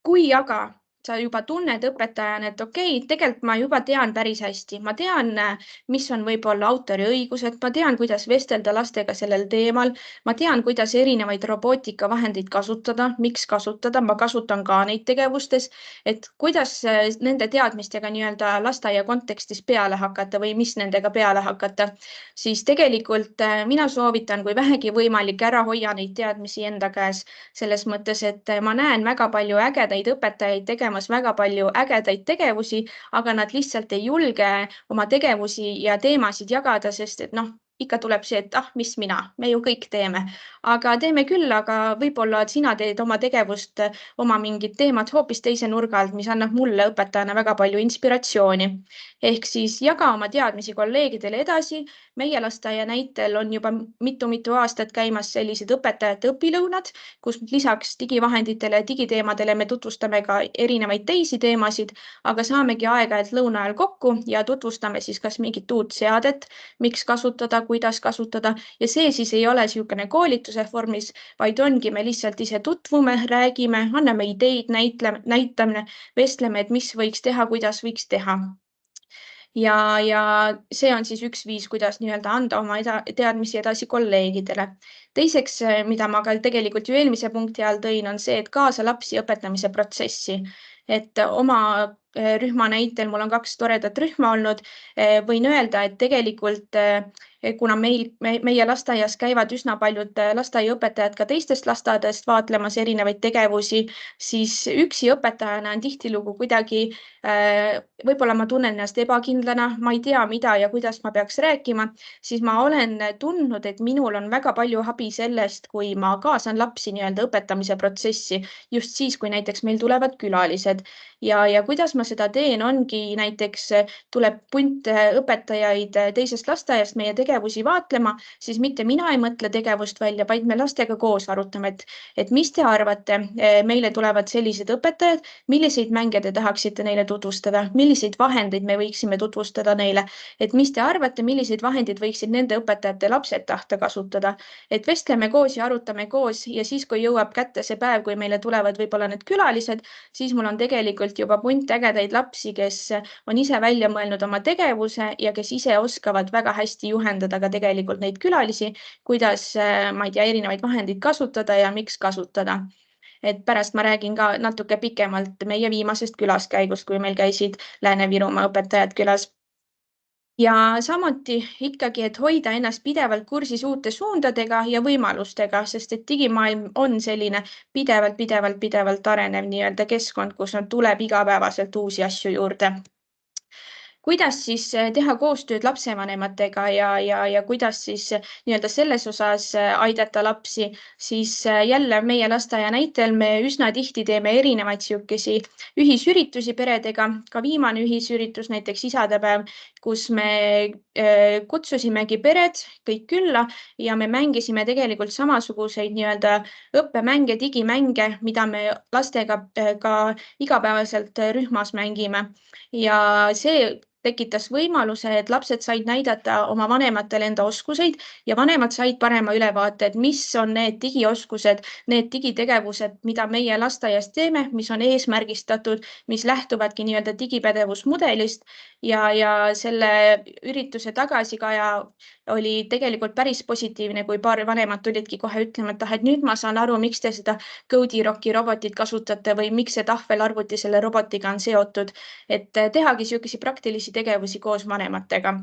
Kui aga sa juba tunned õpetajana, et okei, tegelikult ma juba tean päris hästi. Ma tean, mis on võib-olla autoriõigused, ma tean, kuidas vestelda lastega sellel teemal, ma tean, kuidas erinevaid robootikavahendeid kasutada, miks kasutada, ma kasutan ka neid tegevustes, et kuidas nende teadmistega nii-öelda lasteaia kontekstis peale hakata või mis nendega peale hakata. Siis tegelikult mina soovitan, kui vähegi võimalik, ära hoia neid teadmisi enda käes selles mõttes, et ma näen väga palju ägedaid õpetajaid tegemas väga palju ägedaid tegevusi, aga nad lihtsalt ei julge oma tegevusi ja teemasid jagada, sest et ikka tuleb see, et mis mina, me ju kõik teeme. Aga teeme küll, aga võib-olla sina teed oma tegevust, oma mingid teemad hoopis teise nurga alt, mis annab mulle õpetajana väga palju inspiratsiooni. Ehk siis jaga oma teadmisi kolleegidele edasi. Meie lasteaia näitel on juba mitu aastat käimas sellised õpetajate õpilõunad, kus lisaks digivahenditele ja digiteemadele me tutvustame ka erinevaid teisi teemasid, aga saamegi aeg-ajalt lõuna ajal kokku ja tutvustame siis kas mingit uut seadet, miks kasutada, kuidas kasutada ja see siis ei ole niisugune koolituse vormis, vaid ongi me lihtsalt ise tutvume, räägime, anname ideid, näitame, vestleme, et mis võiks teha, kuidas võiks teha. Ja see on siis üks viis, kuidas nii-öelda anda oma teadmisi edasi kolleegidele. Teiseks, mida ma ka tegelikult ju eelmise punkti all tõin, on see, et kaasa lapsi õpetamise protsessi. Et oma rühma näitel, mul on 2 toredat rühma olnud, võin öelda, et tegelikult kuna meie lasteaias käivad üsna paljud lasteaiaõpetajad ka teistest lasteaedadest vaatlemas erinevaid tegevusi, siis üksi õpetajana on tihtilugu kuidagi, võib-olla ma tunnen ennast ebakindlana, ma ei tea, mida ja kuidas ma peaks rääkima, siis ma olen tundnud, et minul on väga palju abi sellest, kui ma kaasan lapsi nii-öelda õpetamise protsessi, just siis, kui näiteks meil tulevad külalised. Ja kuidas ma seda teen, ongi näiteks tuleb punt õpetajaid teisest lasteaiast meie tegevusi vaatlema, siis mitte mina ei mõtle tegevust välja, vaid me lastega koos arutame, et mis te arvate, meile tulevad sellised õpetajad, milliseid mänge te tahaksite neile tutvustada, milliseid vahendeid me võiksime tutvustada neile, et mis te arvate, milliseid vahendeid võiksid nende õpetajate lapsed tahta kasutada, et vestleme koos ja arutame koos ja siis, kui jõuab kätte see päev, kui meile tulevad võib-olla need külalised, siis mul on tegelikult juba punt ägedaid lapsi, kes on ise välja mõelnud oma tegevuse ja kes ise oskavad väga hästi juhendada ka tegelikult neid külalisi, kuidas, ma ei tea, erinevaid vahendeid kasutada ja miks kasutada. Et pärast ma räägin ka natuke pikemalt meie viimasest külaskäigust, kui meil käisid Lääne-Virumaa õpetajad külas. Ja samuti ikkagi, et hoida ennast pidevalt kursis uute suundadega ja võimalustega, sest et digimaailm on selline pidevalt arenev nii-öelda keskkond, kus tuleb igapäevaselt uusi asju juurde. Kuidas siis teha koostööd lapsevanematega ja kuidas siis nii-öelda selles osas aidata lapsi, siis jälle meie lasteaia näitel me üsna tihti teeme erinevaid siukesi ühisüritusi peredega, ka viimane ühisüritus, näiteks isadepäev, kus me kutsusimegi pered kõik külla ja me mängisime tegelikult samasuguseid nii-öelda õppemänge, digimänge, mida me lastega ka igapäevaselt rühmas mängime ja see tekitas võimaluse, et lapsed said näidata oma vanematele enda oskuseid ja vanemad said parema ülevaate, et mis on need digioskused, need digitegevused, mida meie lasteaias teeme, mis on eesmärgistatud, mis lähtuvadki nii-öelda digipädevusmudelist ja selle ürituse tagasikaja oli tegelikult päris positiivne, kui paar vanemat tulidki kohe ütlema, et nüüd ma saan aru, miks te seda Cody-Rocki robotit kasutate või miks see tahvelarvuti selle robotiga on seotud, et tehagi niisuguseid praktilisi tegevusi koos vanematega.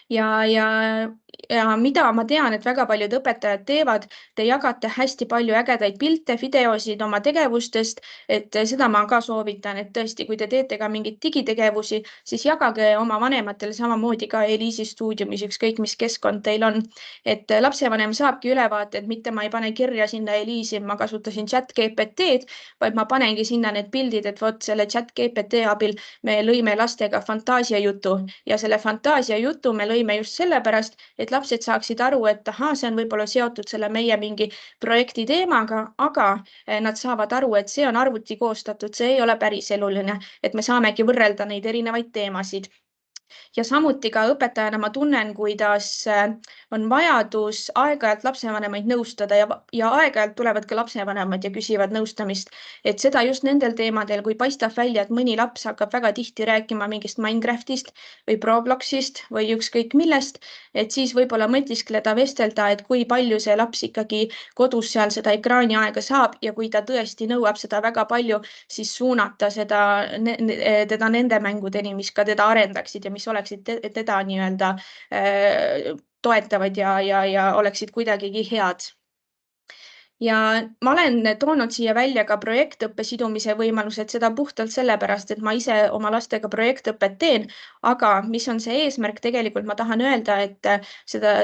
Ja mida ma tean, et väga paljud õpetajad teevad, te jagate hästi palju ägedaid pilte, videosid oma tegevustest, et seda ma ka soovitan, et tõesti, kui te teete ka mingeid digitegevusi, siis jagage oma vanematele samamoodi ka Eliisi stuudiumis, ükskõik mis keskkond teil on. Et lapsevanem saabki ülevaate, et mitte ma ei pane kirja sinna Eliisi, ma kasutasin ChatGPT-d, vaid ma panengi sinna need pildid, et vot selle ChatGPT abil me lõime lastega fantaasiajutu ja selle fantaasiajutu me lõime just sellepärast, et lapsed saaksid aru, et see on võib-olla seotud selle meie mingi projekti teemaga, aga nad saavad aru, et see on arvuti koostatud, see ei ole päris eluline, et me saamegi võrrelda neid erinevaid teemasid. Ja samuti ka õpetajana ma tunnen, kuidas on vajadus aeg-ajalt lapsevanemaid nõustada ja aeg-ajalt tulevad ka lapsevanemad ja küsivad nõustamist, et seda just nendel teemadel, kui paistab välja, et mõni laps hakkab väga tihti rääkima mingist Minecraftist või Robloxist või ükskõik millest, et siis võib-olla mõtiskleda, vestelda, et kui palju see laps ikkagi kodus seal seda ekraani aega saab ja kui ta tõesti nõuab seda väga palju, siis suunata teda nende mängudeni, mis ka teda arendaksid ja mis oleksid teda nii-öelda toetavad ja oleksid kuidagigi head. Ja ma olen toonud siia välja ka projektõppe sidumise võimalused, seda puhtalt sellepärast, et ma ise oma lastega projektõpet teen, aga mis on see eesmärk, tegelikult ma tahan öelda, et seda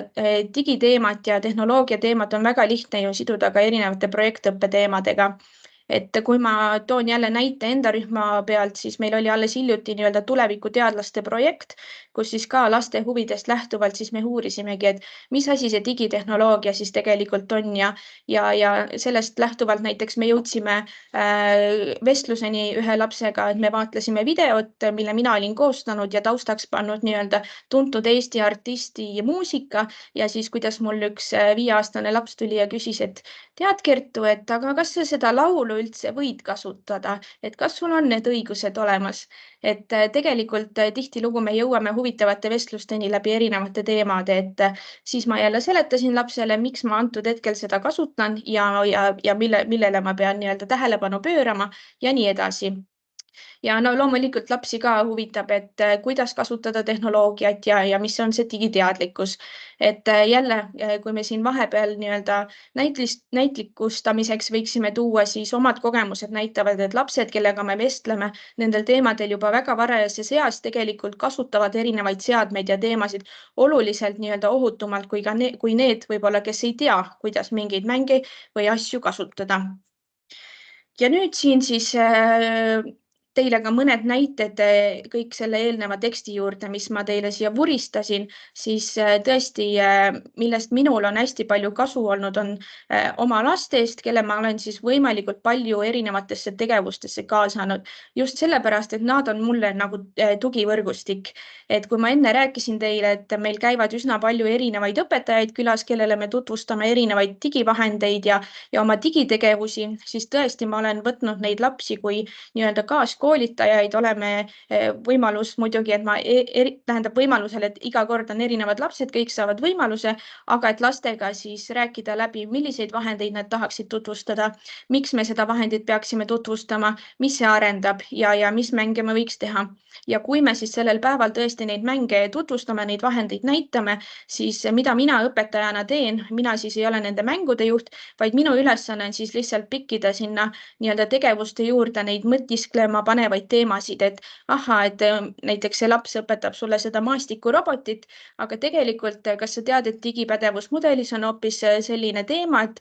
digiteemat ja tehnoloogia teemat on väga lihtne ju siduda ka erinevate projektõppe teemadega. Et kui ma toon jälle näite enda rühma pealt, siis meil oli alles hiljuti nii-öelda tulevikuteadlaste projekt, kus siis ka laste huvidest lähtuvalt siis me uurisimegi, et mis asi see digitehnoloogia siis tegelikult on ja sellest lähtuvalt näiteks me jõudsime vestluseni ühe lapsega, et me vaatlesime videot, mille mina olin koostanud ja taustaks pannud nii-öelda tuntud Eesti artisti muusika ja siis kuidas mul üks 5-aastane laps tuli ja küsis, et tead Kertu, et aga kas sa seda laulu üldse võid kasutada, et kas sul on need õigused olemas, et tegelikult tihtilugu me jõuame huvitavate vestlusteni läbi erinevate teemade, et siis ma jälle seletasin lapsele, miks ma antud hetkel seda kasutan ja millele ma pean nii-öelda tähelepanu pöörama ja nii edasi. Ja no loomulikult lapsi ka huvitab, et kuidas kasutada tehnoloogiat ja mis on see digiteadlikkus. Et jälle, kui me siin vahepeal nii-öelda näitlikustamiseks võiksime tuua, siis omad kogemused näitavad, et lapsed, kellega me vestleme nendel teemadel juba väga varajases eas, tegelikult kasutavad erinevaid seadmeid ja teemasid oluliselt nii-öelda ohutumalt kui need võib-olla, kes ei tea, kuidas mingeid mänge või asju kasutada. Ja nüüd siin siis teile ka mõned näited kõik selle eelneva teksti juurde, mis ma teile siia vuristasin, siis tõesti, millest minul on hästi palju kasu olnud, on oma lastest, kelle ma olen siis võimalikult palju erinevatesse tegevustesse kaasanud. Just sellepärast, et nad on mulle nagu tugivõrgustik. Et kui ma enne rääkisin teile, et meil käivad üsna palju erinevaid õpetajaid külas, kellele me tutvustame erinevaid digivahendeid ja oma digitegevusi, siis tõesti ma olen võtnud neid lapsi kui nii-öelda kaaskoolitajaid, oleme võimalus muidugi, et ma tähendab võimalusel, et iga kord on erinevad lapsed, kõik saavad võimaluse, aga et lastega siis rääkida läbi, milliseid vahendeid nad tahaksid tutvustada, miks me seda vahendit peaksime tutvustama, mis see arendab ja mis mänge me võiks teha. Ja kui me siis sellel päeval tõesti neid mänge tutvustame, neid vahendeid näitame, siis mida mina õpetajana teen, mina siis ei ole nende mängude juht, vaid minu ülesanne on siis lihtsalt pikkida sinna nii-öelda tegevuste juurde neid mõtisklema panevaid teemasid, et et näiteks see laps õpetab sulle seda maastikurobotit, aga tegelikult kas sa tead, et digipädevusmudelis on hoopis selline teema, et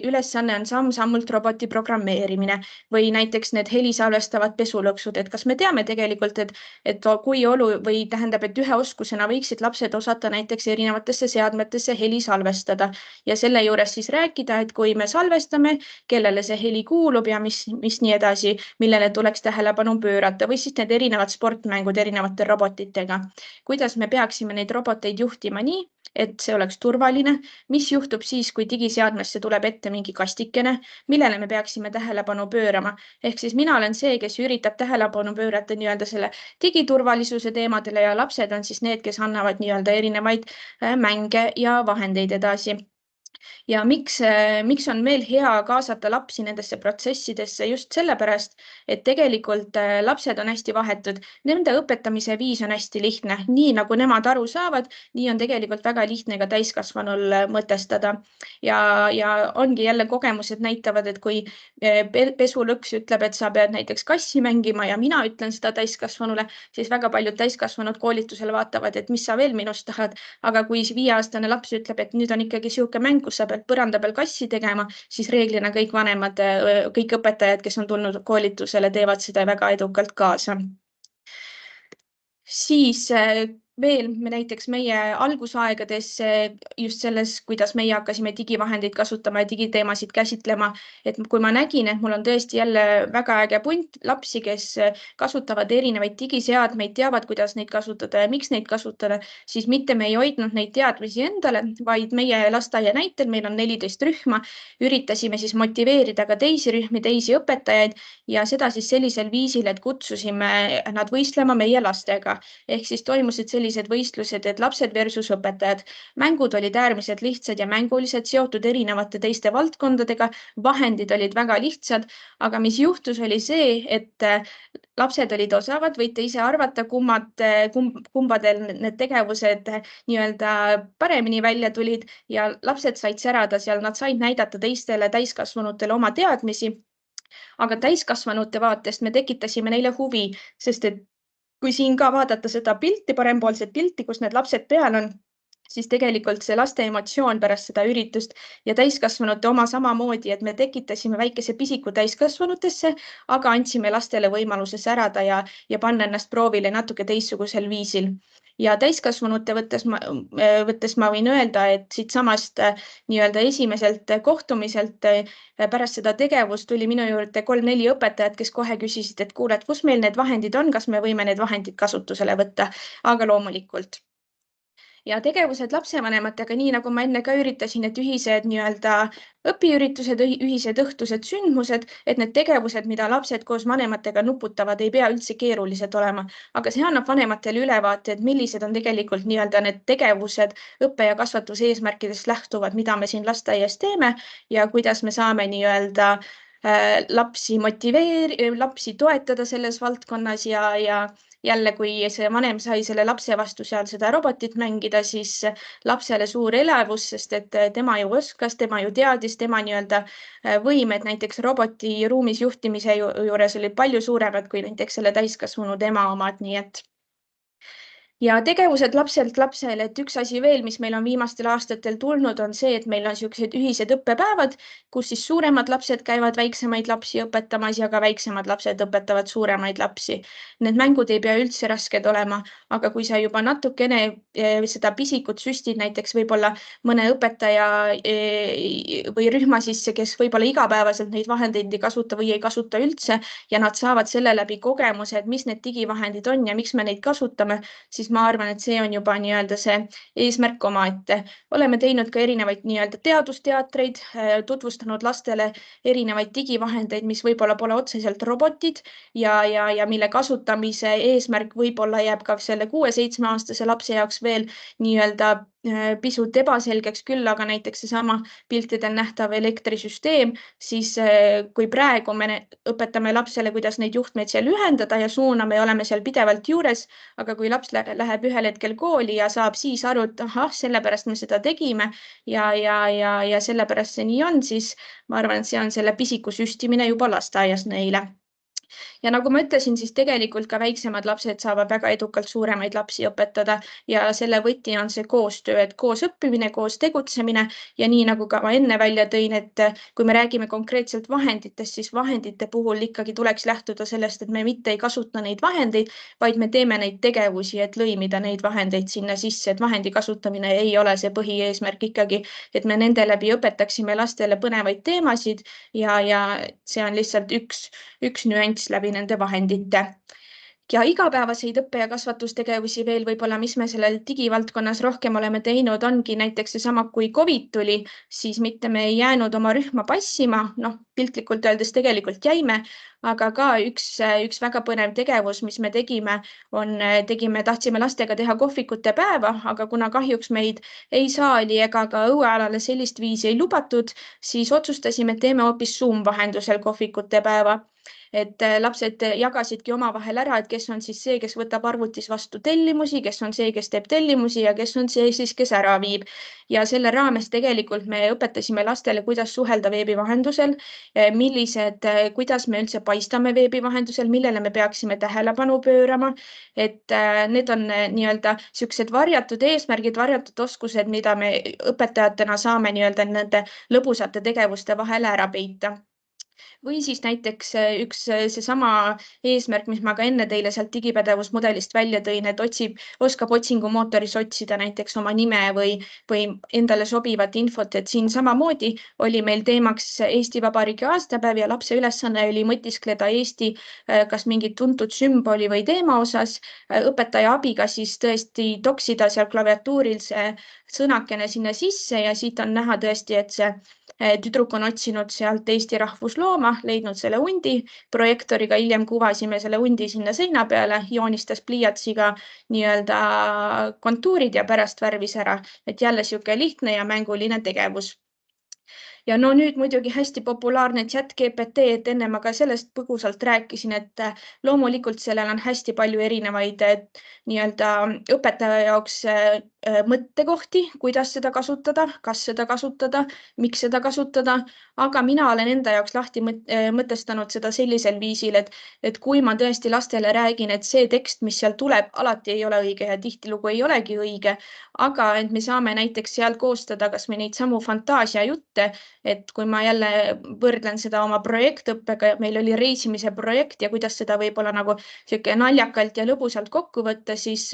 ülesanne on samm-sammult roboti programmeerimine või näiteks need helisalvestavad pesulõksud, et kas me teame tegelikult, et kui või tähendab, et ühe oskusena võiksid lapsed osata näiteks erinevatesse seadmetesse heli salvestada ja selle juures siis rääkida, et kui me salvestame, kellele see heli kuulub ja mis nii edasi, millele tuleks tähelepanu pöörata või siis need erinevad sportmängud erinevate robotitega. Kuidas me peaksime neid roboteid juhtima nii, et see oleks turvaline, mis juhtub siis, kui digiseadmesse tuleb ette mingi kastikene, millele me peaksime tähelepanu pöörama. Ehk siis mina olen see, kes üritab tähelepanu pöörata nii-öelda selle digiturvalisuse teemadele ja lapsed on siis need, kes annavad nii-öelda erinevaid mänge ja vahendeid edasi. Ja miks on meil hea kaasata lapsi nendesse protsessidesse just sellepärast, et tegelikult lapsed on hästi vahetud. Nende õpetamise viis on hästi lihtne. Nii nagu nemad aru saavad, nii on tegelikult väga lihtne ka täiskasvanul mõtestada. Ja ongi jälle kogemused näitavad, et kui pesulõks ütleb, et sa pead näiteks kassi mängima ja mina ütlen seda täiskasvanule, siis väga paljud täiskasvanud koolitusel vaatavad, et mis sa veel minust tahad. Aga kui 5-aastane laps ütleb, et nüüd on ikkagi sihuke mäng, kus sa pead põranda peal kassi tegema, siis reeglina kõik vanemad, kõik õpetajad, kes on tulnud koolitusele, teevad seda väga edukalt kaasa. Siis veel me näiteks meie algusaegades just selles, kuidas meie hakkasime digivahendeid kasutama ja digiteemasid käsitlema, et kui ma nägin, et mul on tõesti jälle väga äge punt lapsi, kes kasutavad erinevaid digiseadmeid, teavad, kuidas neid kasutada ja miks neid kasutada, siis mitte me ei hoidnud neid teadmisi endale, vaid meie lasteaia näitel, meil on 14 rühma, üritasime siis motiveerida ka teisi rühmi, teisi õpetajaid ja seda siis sellisel viisil, et kutsusime nad võistlema meie lastega. Ehk siis toimusid sellised võistlused, et lapsed versus õpetajad. Mängud olid äärmiselt lihtsad ja mängulised, seotud erinevate teiste valdkondadega. Vahendid olid väga lihtsad, aga mis juhtus oli see, et lapsed olid osavad, võite ise arvata, kumbadel need tegevused nii-öelda paremini välja tulid ja lapsed said särada seal, nad said näidata teistele täiskasvanutele oma teadmisi. Aga täiskasvanute vaatest me tekitasime neile huvi, sest et kui siin ka vaadata seda pilti, parempoolset pilti, kus need lapsed peal on, siis tegelikult see laste emotsioon pärast seda üritust ja täiskasvanute oma samamoodi, et me tekitasime väikese pisiku täiskasvanutesse, aga andsime lastele võimaluse särada ja panna ennast proovile natuke teistsugusel viisil. Ja täiskasvanute võttes ma võin öelda, et siit samast nii-öelda esimeselt kohtumiselt pärast seda tegevust tuli minu juurde 3-4 õpetajat, kes kohe küsisid, et kuule, et kus meil need vahendid on, kas me võime need vahendid kasutusele võtta, aga loomulikult. Ja tegevused lapsevanematega, nii nagu ma enne ka üritasin, et ühised nii-öelda õpiüritused, ühised õhtused sündmused, et need tegevused, mida lapsed koos vanematega nuputavad, ei pea üldse keerulised olema. Aga see annab vanematele ülevaate, et millised on tegelikult nii-öelda need tegevused õppe- ja kasvatuse eesmärkidest lähtuvad, mida me siin lasteaias teeme ja kuidas me saame nii-öelda lapsi lapsi toetada selles valdkonnas ja jälle, kui see vanem sai selle lapse vastu seal seda robotit mängida, siis lapsele suur elevus, sest et tema ju oskas, tema ju teadis, tema nii-öelda võimed näiteks roboti ruumis juhtimise juures oli palju suuremad kui näiteks selle täiskasvanud ema omad, nii et ja tegevused lapselt lapsele, et üks asi veel, mis meil on viimastel aastatel tulnud, on see, et meil on sellised ühised õppepäevad, kus siis suuremad lapsed käivad väiksemaid lapsi õpetamas ja ka väiksemad lapsed õpetavad suuremaid lapsi. Need mängud ei pea üldse rasked olema, aga kui sa juba natukene seda pisikut süstid näiteks võib-olla mõne õpetaja või rühma sisse, kes võib-olla igapäevaselt neid vahendeid ei kasuta või ei kasuta üldse ja nad saavad selle läbi kogemused, mis need digivahendid on ja miks me neid kasutame, siis ma arvan, et see on juba nii-öelda see eesmärk omaette. Oleme teinud ka erinevaid nii-öelda teadusteatreid, tutvustanud lastele erinevaid digivahendeid, mis võib-olla pole otseselt robotid ja mille kasutamise eesmärk võib-olla jääb ka selle 6-7-aastase lapse jaoks veel nii-öelda pisut ebaselgeks küll, aga näiteks seesama piltidel nähtav elektrisüsteem, siis kui praegu me õpetame lapsele, kuidas neid juhtmeid seal ühendada ja suuname ja oleme seal pidevalt juures, aga kui laps läheb ühel hetkel kooli ja saab siis aru, et ahah, sellepärast me seda tegime ja sellepärast see nii on, siis ma arvan, et see on selle pisiku süstimine juba lasteaias neile. Ja nagu ma ütlesin, siis tegelikult ka väiksemad lapsed saavad väga edukalt suuremaid lapsi õpetada ja selle võti on see koostöö, et koos õppimine, koos tegutsemine ja nii nagu ka ma enne välja tõin, et kui me räägime konkreetselt vahenditest, siis vahendite puhul ikkagi tuleks lähtuda sellest, et me mitte ei kasuta neid vahendeid, vaid me teeme neid tegevusi, et lõimida neid vahendeid sinna sisse, et vahendi kasutamine ei ole see põhieesmärk ikkagi, et me nende läbi õpetaksime lastele põnevaid teemasid ja see on lihtsalt üks nüanss läbi nende vahendite. Ja igapäevaseid õppe- ja kasvatustegevusi veel võib-olla, mis me sellel digivaldkonnas rohkem oleme teinud, ongi näiteks seesama, kui COVID tuli, siis mitte me ei jäänud oma rühma passima, piltlikult öeldes tegelikult jäime, aga ka üks väga põnev tegevus, mis me tegime, tahtsime lastega teha kohvikute päeva, aga kuna kahjuks meid ei saali ega ka õuealale sellist viisi ei lubatud, siis otsustasime, et teeme hoopis Zoom vahendusel kohvikute päeva. Et lapsed jagasidki omavahel ära, et kes on siis see, kes võtab arvutis vastu tellimusi, kes on see, kes teeb tellimusi ja kes on see siis, kes ära viib. Ja selle raames tegelikult me õpetasime lastele, kuidas suhelda veebi vahendusel, kuidas me üldse paistame veebi vahendusel, millele me peaksime tähelepanu pöörama. Et need on nii-öelda siuksed varjatud eesmärgid, varjatud oskused, mida me õpetajatena saame nii-öelda nende lõbusate tegevuste vahele ära peita. Või siis näiteks seesama eesmärk, mis ma ka enne teile sealt digipädevusmudelist välja tõin, et oskab otsingumootoris otsida näiteks oma nime või endale sobivat infot, et siin samamoodi oli meil teemaks Eesti Vabariigi aastapäev ja lapse ülesanne oli mõtiskleda Eesti kas mingit tuntud sümboli või teema osas, õpetaja abiga siis tõesti toksida seal klaviatuuril see sõnakene sinna sisse ja siit on näha tõesti, et see tüdruk on otsinud sealt Eesti rahvuslooma, leidnud selle hundi, projektoriga hiljem kuvasime selle hundi sinna seina peale, joonistas pliiatsiga nii-öelda kontuurid ja pärast värvis ära, et jälle sihuke lihtne ja mänguline tegevus. Ja nüüd muidugi hästi populaarne ChatGPT, et enne ma ka sellest põgusalt rääkisin, et loomulikult sellel on hästi palju erinevaid nii-öelda õpetaja jaoks mõttekohti, kuidas seda kasutada, kas seda kasutada, miks seda kasutada, aga mina olen enda jaoks lahti mõtestanud seda sellisel viisil, et kui ma tõesti lastele räägin, et see tekst, mis seal tuleb, alati ei ole õige ja tihtilugu ei olegi õige, aga et me saame näiteks seal koostada kas või neid samu fantaasiajutte, et kui ma jälle võrdlen seda oma projektõppega, meil oli reisimise projekt ja kuidas seda võib-olla nagu sihuke naljakalt ja lõbusalt kokku võtta, siis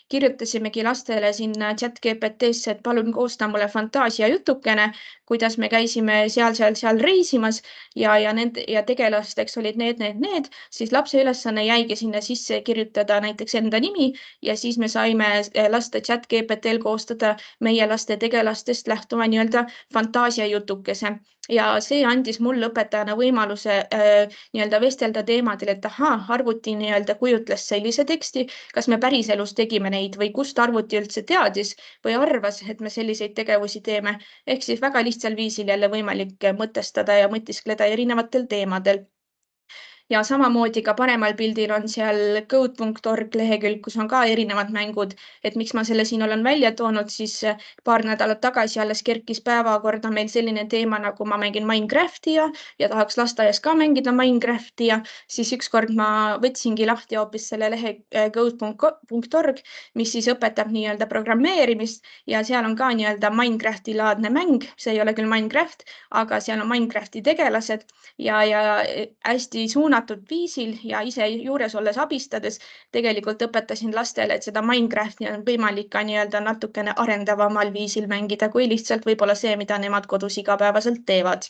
kirjutasimegi lastele sinna ChatGPT-sse, et palun koosta mulle fantaasia jutukene, kuidas me käisime seal reisimas ja tegelasteks olid need, siis lapse ülesanne jäigi sinna sisse kirjutada näiteks enda nimi ja siis me saime lasta ChatGPT-l koostada meie laste tegelastest lähtuva nii-öelda fantaasia jutukese. Ja see andis mulle õpetajana võimaluse nii-öelda vestelda teemadel, et arvuti nii-öelda kujutles sellise teksti, kas me päriselus tegime neid või kust arvuti üldse teadis või arvas, et me selliseid tegevusi teeme. Ehk siis väga lihtsal viisil jälle võimalik mõtestada ja mõtiskleda erinevatel teemadel. Ja samamoodi ka paremal pildil on seal code.org lehekülg, kus on ka erinevad mängud, et miks ma selle siin olen välja toonud, siis paar nädalat tagasi alles kerkis päevakorda meil selline teema, nagu ma mängin Minecrafti ja tahaks lasteaias ka mängida Minecrafti ja siis ükskord ma võtsingi lahti hoopis selle lehe code.org, mis siis õpetab nii-öelda programmeerimist ja seal on ka nii-öelda Minecrafti laadne mäng, see ei ole küll Minecraft, aga seal on Minecrafti tegelased ja hästi suunatud viisil ja ise juures olles abistades tegelikult õpetasin lastele, et seda Minecrafti on võimalik ka nii-öelda natukene arendavamal viisil mängida, kui lihtsalt võib-olla see, mida nemad kodus igapäevaselt teevad.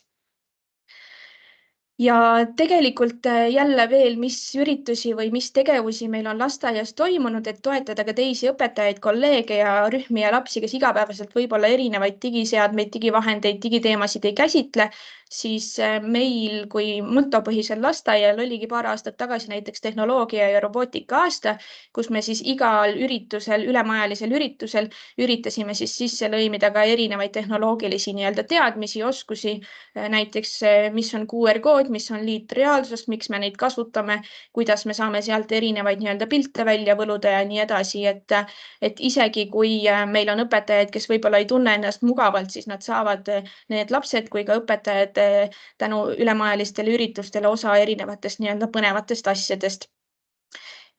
Ja tegelikult jälle veel, mis üritusi või mis tegevusi meil on lasteaias toimunud, et toetada ka teisi õpetajaid, kolleege ja rühmi ja lapsi, kes igapäevaselt võib-olla erinevaid digiseadmeid, digivahendeid, digiteemasid ei käsitle, siis meil kui motopõhisel lasteaial oligi paar aastat tagasi näiteks tehnoloogia ja robootika aasta, kus me siis igal üritusel, ülemajalisel üritusel üritasime siis sisse lõimida ka erinevaid tehnoloogilisi nii-öelda teadmisi, oskusi, näiteks mis on QR-kood, mis on liitreaalsus, miks me neid kasutame, kuidas me saame sealt erinevaid nii-öelda pilte välja võluda ja nii edasi, et isegi kui meil on õpetajad, kes võib-olla ei tunne ennast mugavalt, siis nad saavad need lapsed kui ka õpetajad tänu ülemajalistele üritustele osa erinevatest nii-öelda põnevatest asjadest.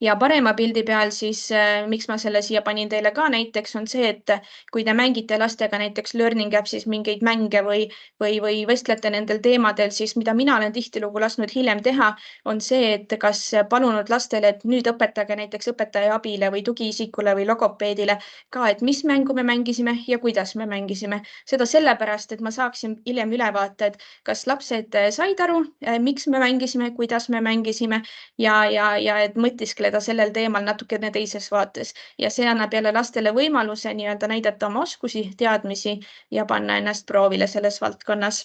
Ja parema pildi peal siis, miks ma selle siia panin teile ka näiteks, on see, et kui te mängite lastega näiteks Learning Appsis mingeid mänge või vestlete nendel teemadel, siis mida mina olen tihtilugu lasknud hiljem teha, on see, et kas palunud lastele, et nüüd õpetage näiteks õpetaja abile või tugiisikule või logopeedile ka, et mis mängu me mängisime ja kuidas me mängisime. Seda sellepärast, et ma saaksin hiljem ülevaate, et kas lapsed said aru, miks me mängisime, kuidas me mängisime ja et mõtiskleda sellel teemal natukene teises vaates. Ja see annab jälle lastele võimaluse nii-öelda näidata oma oskusi, teadmisi ja panna ennast proovile selles valdkonnas.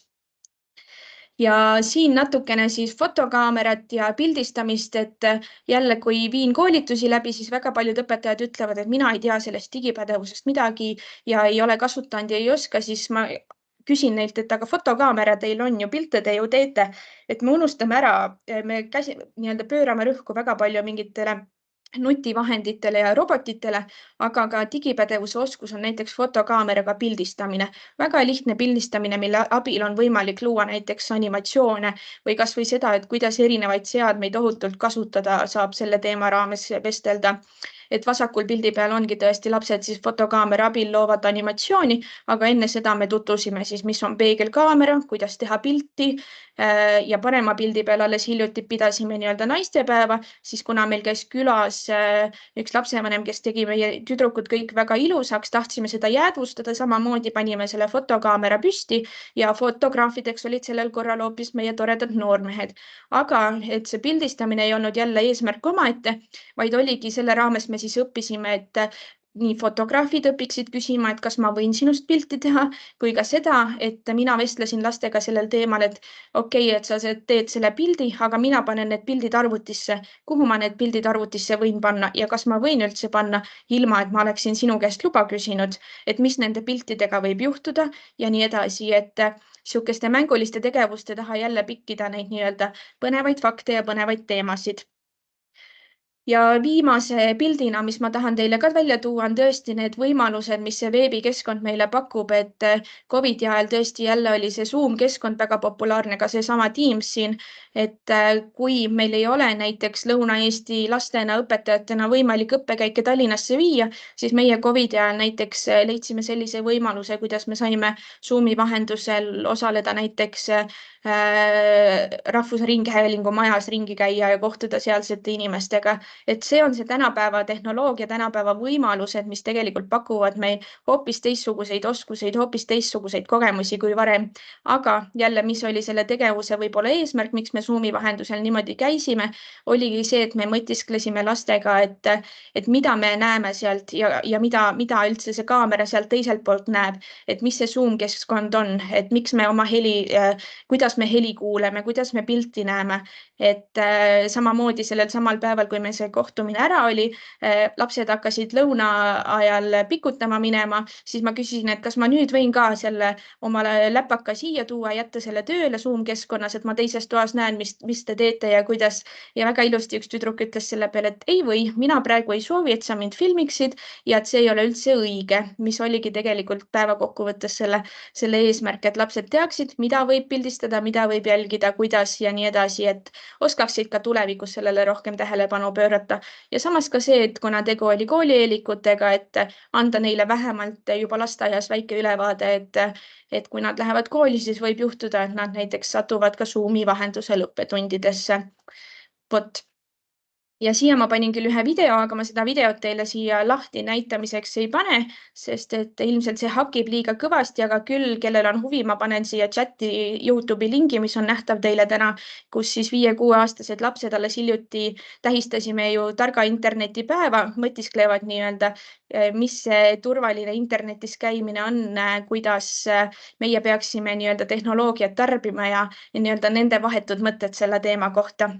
Ja siin natukene siis fotokaamerat ja pildistamist, et jälle, kui viin koolitusi läbi, siis väga paljud õpetajad ütlevad, et mina ei tea sellest digipädevusest midagi ja ei ole kasutanud ja ei oska, siis ma küsin neilt, et aga fotokaamera teil on ju, pilte te ju teete, et me unustame ära, me nii-öelda pöörame rõhku väga palju mingitele nutivahenditele ja robotitele, aga ka digipädevuse oskus on näiteks fotokaameraga pildistamine. Väga lihtne pildistamine, mille abil on võimalik luua näiteks animatsioone või kas või seda, et kuidas erinevaid seadmeid ohutult kasutada saab selle teema raames vestelda. Et vasakul pildi peal ongi tõesti lapsed siis fotokaamera abil loovad animatsiooni, aga enne seda me tutvusime siis, mis on peegelkaamera, kuidas teha pilti ja parema pildi peal alles hiljuti pidasime nii-öelda naistepäeva, siis kuna meil käis külas üks lapsevanem, kes tegi meie tüdrukud kõik väga ilusaks, tahtsime seda jäädvustada, samamoodi panime selle fotokaamera püsti ja fotograafideks olid sellel korral hoopis meie toredad noormehed. Aga et see pildistamine ei olnud jälle eesmärk omaette, vaid oligi selle raames me siis õppisime, et nii fotograafid õpiksid küsima, et kas ma võin sinust pilti teha, kui ka seda, et mina vestlesin lastega sellel teemal, et okei, et sa teed selle pildi, aga mina panen need pildid arvutisse. Kuhu ma need pildid arvutisse võin panna ja kas ma võin üldse panna ilma, et ma oleksin sinu käest luba küsinud, et mis nende piltidega võib juhtuda ja nii edasi, et sihukeste mänguliste tegevuste taha jälle pikkida neid nii-öelda põnevaid fakte ja põnevaid teemasid. Ja viimase pildina, mis ma tahan teile ka välja tuua, on tõesti need võimalused, mis see veebikeskkond meile pakub, et COVID-i ajal tõesti jälle oli see Zoom keskkond väga populaarne, ka seesama Teams siin, et kui meil ei ole näiteks Lõuna-Eesti lastena õpetajatena võimalik õppekäike Tallinnasse viia, siis meie COVID-i ajal näiteks leidsime sellise võimaluse, kuidas me saime Zoomi vahendusel osaleda näiteks Rahvusringhäälingu majas ringi käia ja kohtuda sealsete inimestega. Et see on see tänapäeva tehnoloogia, tänapäeva võimalused, mis tegelikult pakuvad meil hoopis teistsuguseid oskuseid, hoopis teistsuguseid kogemusi kui varem. Aga jälle, mis oli selle tegevuse võib-olla eesmärk, miks me Zoomi vahendusel niimoodi käisime, oligi see, et me mõtisklesime lastega, et mida me näeme sealt ja mida üldse see kaamera sealt teiselt poolt näeb, et mis see Zoom keskkond on, et miks me oma kuidas me heli kuuleme, kuidas me pilti näeme, et samamoodi sellel samal päeval, kui me see kohtumine ära oli, lapsed hakkasid lõuna ajal pikutama minema, siis ma küsisin, et kas ma nüüd võin ka selle omale läpaka siia tuua, jätta selle tööle Zoom keskkonnas, et ma teises toas näen, mis te teete ja kuidas. Ja väga ilusti üks tüdruk ütles selle peale, et ei või, mina praegu ei soovi, et sa mind filmiksid ja et see ei ole üldse õige, mis oligi tegelikult päeva kokkuvõttes selle eesmärk, et lapsed teaksid, mida võib pildistada, mida võib jälgida, kuidas ja nii edasi, et oskaksid ka tulevikus sellele rohkem tähelepanu pöörata. Ja samas ka see, et kuna tegu oli koolieelikutega, et anda neile vähemalt juba lasteaias väike ülevaade, et kui nad lähevad kooli, siis võib juhtuda, et nad näiteks satuvad ka Zoomi vahendusel õppetundidesse. Vot. Ja siia ma panin küll ühe video, aga ma seda videot teile siia lahti näitamiseks ei pane, sest et ilmselt see hakib liiga kõvasti, aga küll, kellel on huvi, ma panen siia chati YouTube'i lingi, mis on nähtav teile täna, kus siis 5-6-aastased lapsed alles hiljuti tähistasime ju targa internetipäeva, mõtisklevad nii-öelda, mis see turvaline internetis käimine on, kuidas meie peaksime nii-öelda tehnoloogiat tarbima ja nii-öelda nende vahetud mõtted selle teema kohta.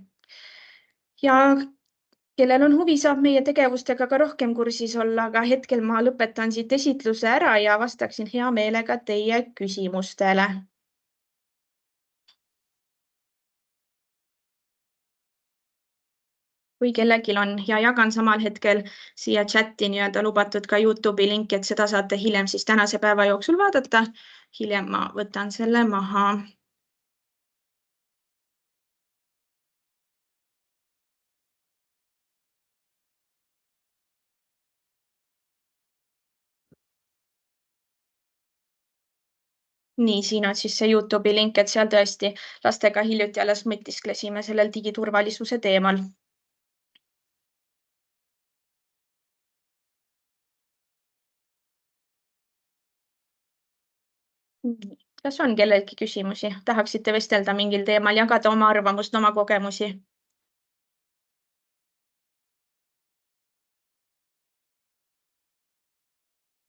Ja kellel on huvi, saab meie tegevustega ka rohkem kursis olla, aga hetkel ma lõpetan siit esitluse ära ja vastaksin hea meelega teie küsimustele. Kui kellelgi on ja jagan samal hetkel siia chati nii-öelda lubatud ka YouTube'i link, et seda saate hiljem siis tänase päeva jooksul vaadata. Hiljem ma võtan selle maha. Nii, siin on siis see YouTube'i link, et seal tõesti lastega hiljuti alles mõtisklesime sellel digiturvalisuse teemal. Kas on kellelgi küsimusi? Tahaksite vestelda mingil teemal, jagada oma arvamust, oma kogemusi?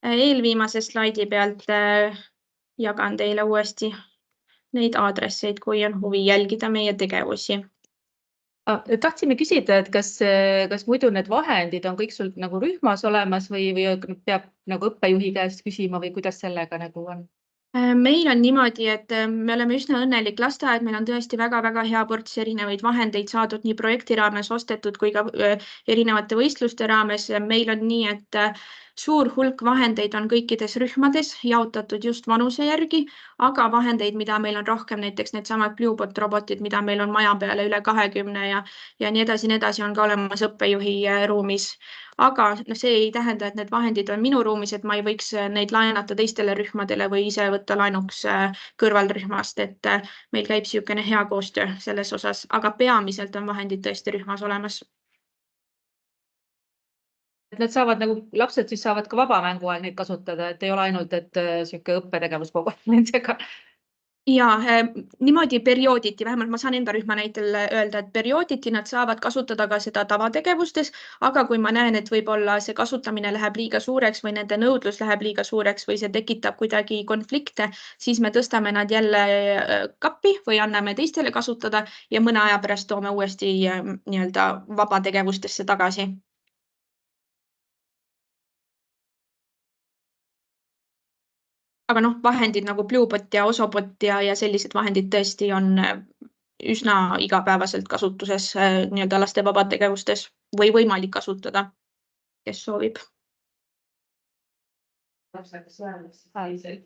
Eelviimase slaidi pealt jagan teile uuesti neid aadresseid, kui on huvi jälgida meie tegevusi. Tahtsime küsida, et kas muidu need vahendid on kõik sul nagu rühmas olemas või peab nagu õppejuhi käest küsima või kuidas sellega nagu on? Meil on niimoodi, et me oleme üsna õnnelik lasteaed, meil on tõesti väga-väga hea ports erinevaid vahendeid saadud nii projekti raames ostetud kui ka erinevate võistluste raames. Meil on nii, et suur hulk vahendeid on kõikides rühmades jaotatud just vanuse järgi, aga vahendeid, mida meil on rohkem, näiteks needsamad Bluebot robotid, mida meil on maja peale üle 20 ja nii edasi on ka olemas õppejuhi ruumis. Aga see ei tähenda, et need vahendid on minu ruumis, et ma ei võiks neid laenata teistele rühmadele või ise võtta laenuks kõrvalrühmast, et meil käib niisugune hea koostöö selles osas, aga peamiselt on vahendid tõesti rühmas olemas. Et nad saavad nagu, lapsed siis saavad ka vabamängu ajal neid kasutada, et ei ole ainult, et sihuke õppetegevus kogu aeg nendega. Ja niimoodi periooditi, vähemalt ma saan enda rühma näitel öelda, et periooditi nad saavad kasutada ka seda tavategevustes, aga kui ma näen, et võib-olla see kasutamine läheb liiga suureks või nende nõudlus läheb liiga suureks või see tekitab kuidagi konflikte, siis me tõstame nad jälle kappi või anname teistele kasutada ja mõne aja pärast toome uuesti nii-öelda vabategevustesse tagasi. Aga vahendid nagu Bluebot ja Osobot ja sellised vahendid tõesti on üsna igapäevaselt kasutuses nii-öelda laste vabategevustes või võimalik kasutada, kes soovib.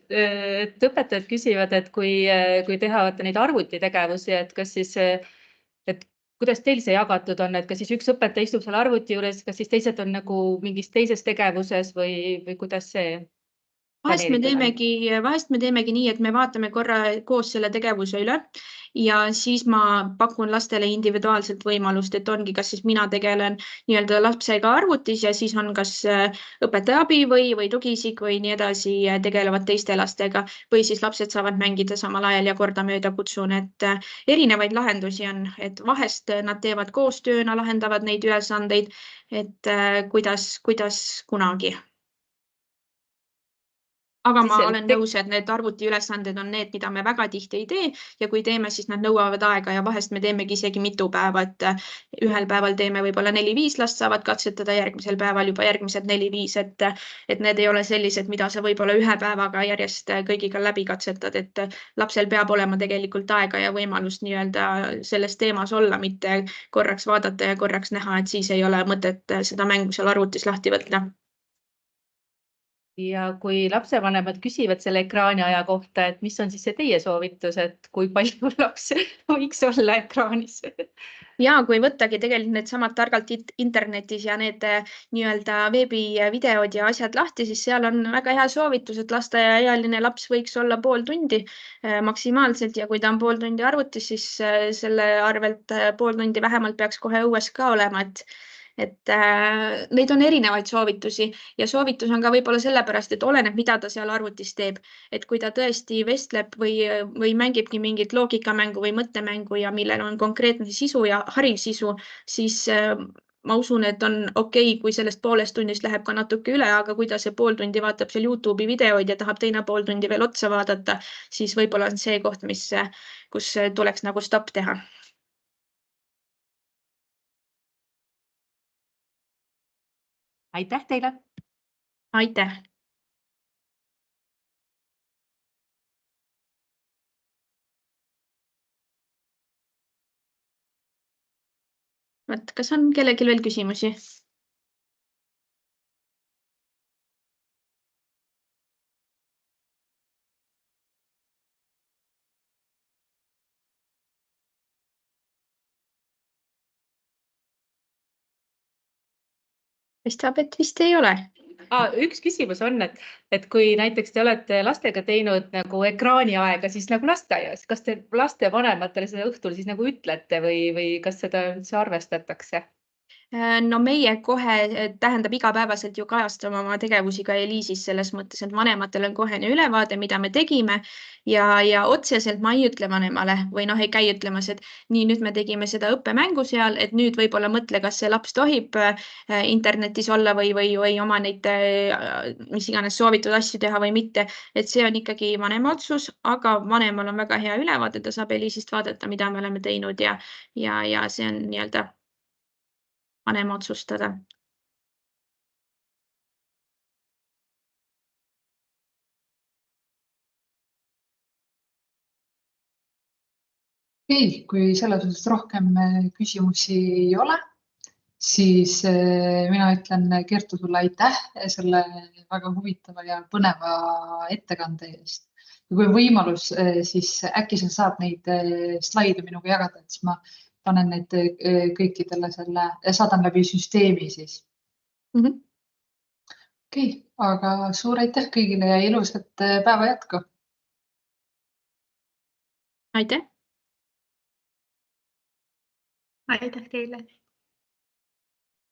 Et õpetajad küsivad, et kui teha neid arvutitegevusi, et kas siis, et kuidas teil see jagatud on, et kas siis üks õpetaja istub seal arvuti juures, kas siis teised on nagu mingis teises tegevuses või kuidas see? Vahest me teemegi nii, et me vaatame korra koos selle tegevuse üle ja siis ma pakun lastele individuaalselt võimalust, et ongi, kas siis mina tegelen nii-öelda lapsega arvutis ja siis on kas õpetaja abi või tugiisik või nii edasi tegelevad teiste lastega või siis lapsed saavad mängida samal ajal ja kordamööda kutsun, et erinevaid lahendusi on, et vahest nad teevad koostööna, lahendavad neid ülesandeid, et kuidas kunagi. Aga ma olen nõus, et need arvutiülesanded on need, mida me väga tihti ei tee ja kui teeme, siis nad nõuavad aega ja vahest me teemegi isegi mitu päeva, et ühel päeval teeme võib-olla 4-5 last saavad katsetada, järgmisel päeval juba järgmised 4-5, et need ei ole sellised, mida sa võib-olla ühe päevaga järjest kõigiga läbi katsetad, et lapsel peab olema tegelikult aega ja võimalus nii-öelda selles teemas olla, mitte korraks vaadata ja korraks näha, et siis ei ole mõtet seda mängu seal arvutis lahti võtta. Ja kui lapsevanemad küsivad selle ekraani aja kohta, et mis on siis see teie soovitus, et kui palju lapse võiks olla ekraanis? Ja kui võttagi tegelikult needsamad targalt internetis ja need nii-öelda veebivideod ja asjad lahti, siis seal on väga hea soovitus, et lasteaiaealine laps võiks olla pool tundi maksimaalselt ja kui ta on pool tundi arvutis, siis selle arvelt pool tundi vähemalt peaks kohe õues ka olema, et neid on erinevaid soovitusi ja soovitus on ka võib-olla sellepärast, et oleneb, mida ta seal arvutis teeb. Et kui ta tõesti vestleb või mängibki mingit loogikamängu või mõttemängu ja millel on konkreetne sisu ja hariv sisu, siis ma usun, et on okei, kui sellest poolest tunnist läheb ka natuke üle, aga kui ta see pool tundi vaatab seal YouTube'i videoid ja tahab teine pool tundi veel otsa vaadata, siis võib-olla on see koht, kus tuleks nagu stopp teha. Aitäh teile! Aitäh! Kas on kellelgi veel küsimusi? Paistab, et vist ei ole. Üks küsimus on, et kui näiteks te olete lastega teinud nagu ekraaniaega, siis nagu lasteaias, kas te lastevanematele seda õhtul siis nagu ütlete või kas seda üldse arvestatakse? No meie kohe tähendab igapäevaselt ju kajastama oma tegevusi ka Eliisis selles mõttes, et vanematel on kohene ülevaade, mida me tegime ja otseselt ma ei ütle vanemale või ei käi ütlemas, et nii, nüüd me tegime seda õppemängu seal, et nüüd võib-olla mõtle, kas see laps tohib internetis olla või oma neid mis iganes soovitud asju teha või mitte. Et see on ikkagi vanema otsus, aga vanemal on väga hea ülevaade, ta saab Eliisist vaadata, mida me oleme teinud ja see on nii-öelda vanema otsustada. Ei, kui selles osas rohkem küsimusi ei ole, siis mina ütlen Kertu sulle aitäh selle väga huvitava ja põneva ettekande eest. Ja kui on võimalus, siis äkki sa saad neid slaide minuga jagada, et siis ma panen need kõikidele saadan läbi süsteemi siis. Okei, aga suur aitäh kõigile ja ilusat päeva jätku. Aitäh! Aitäh teile!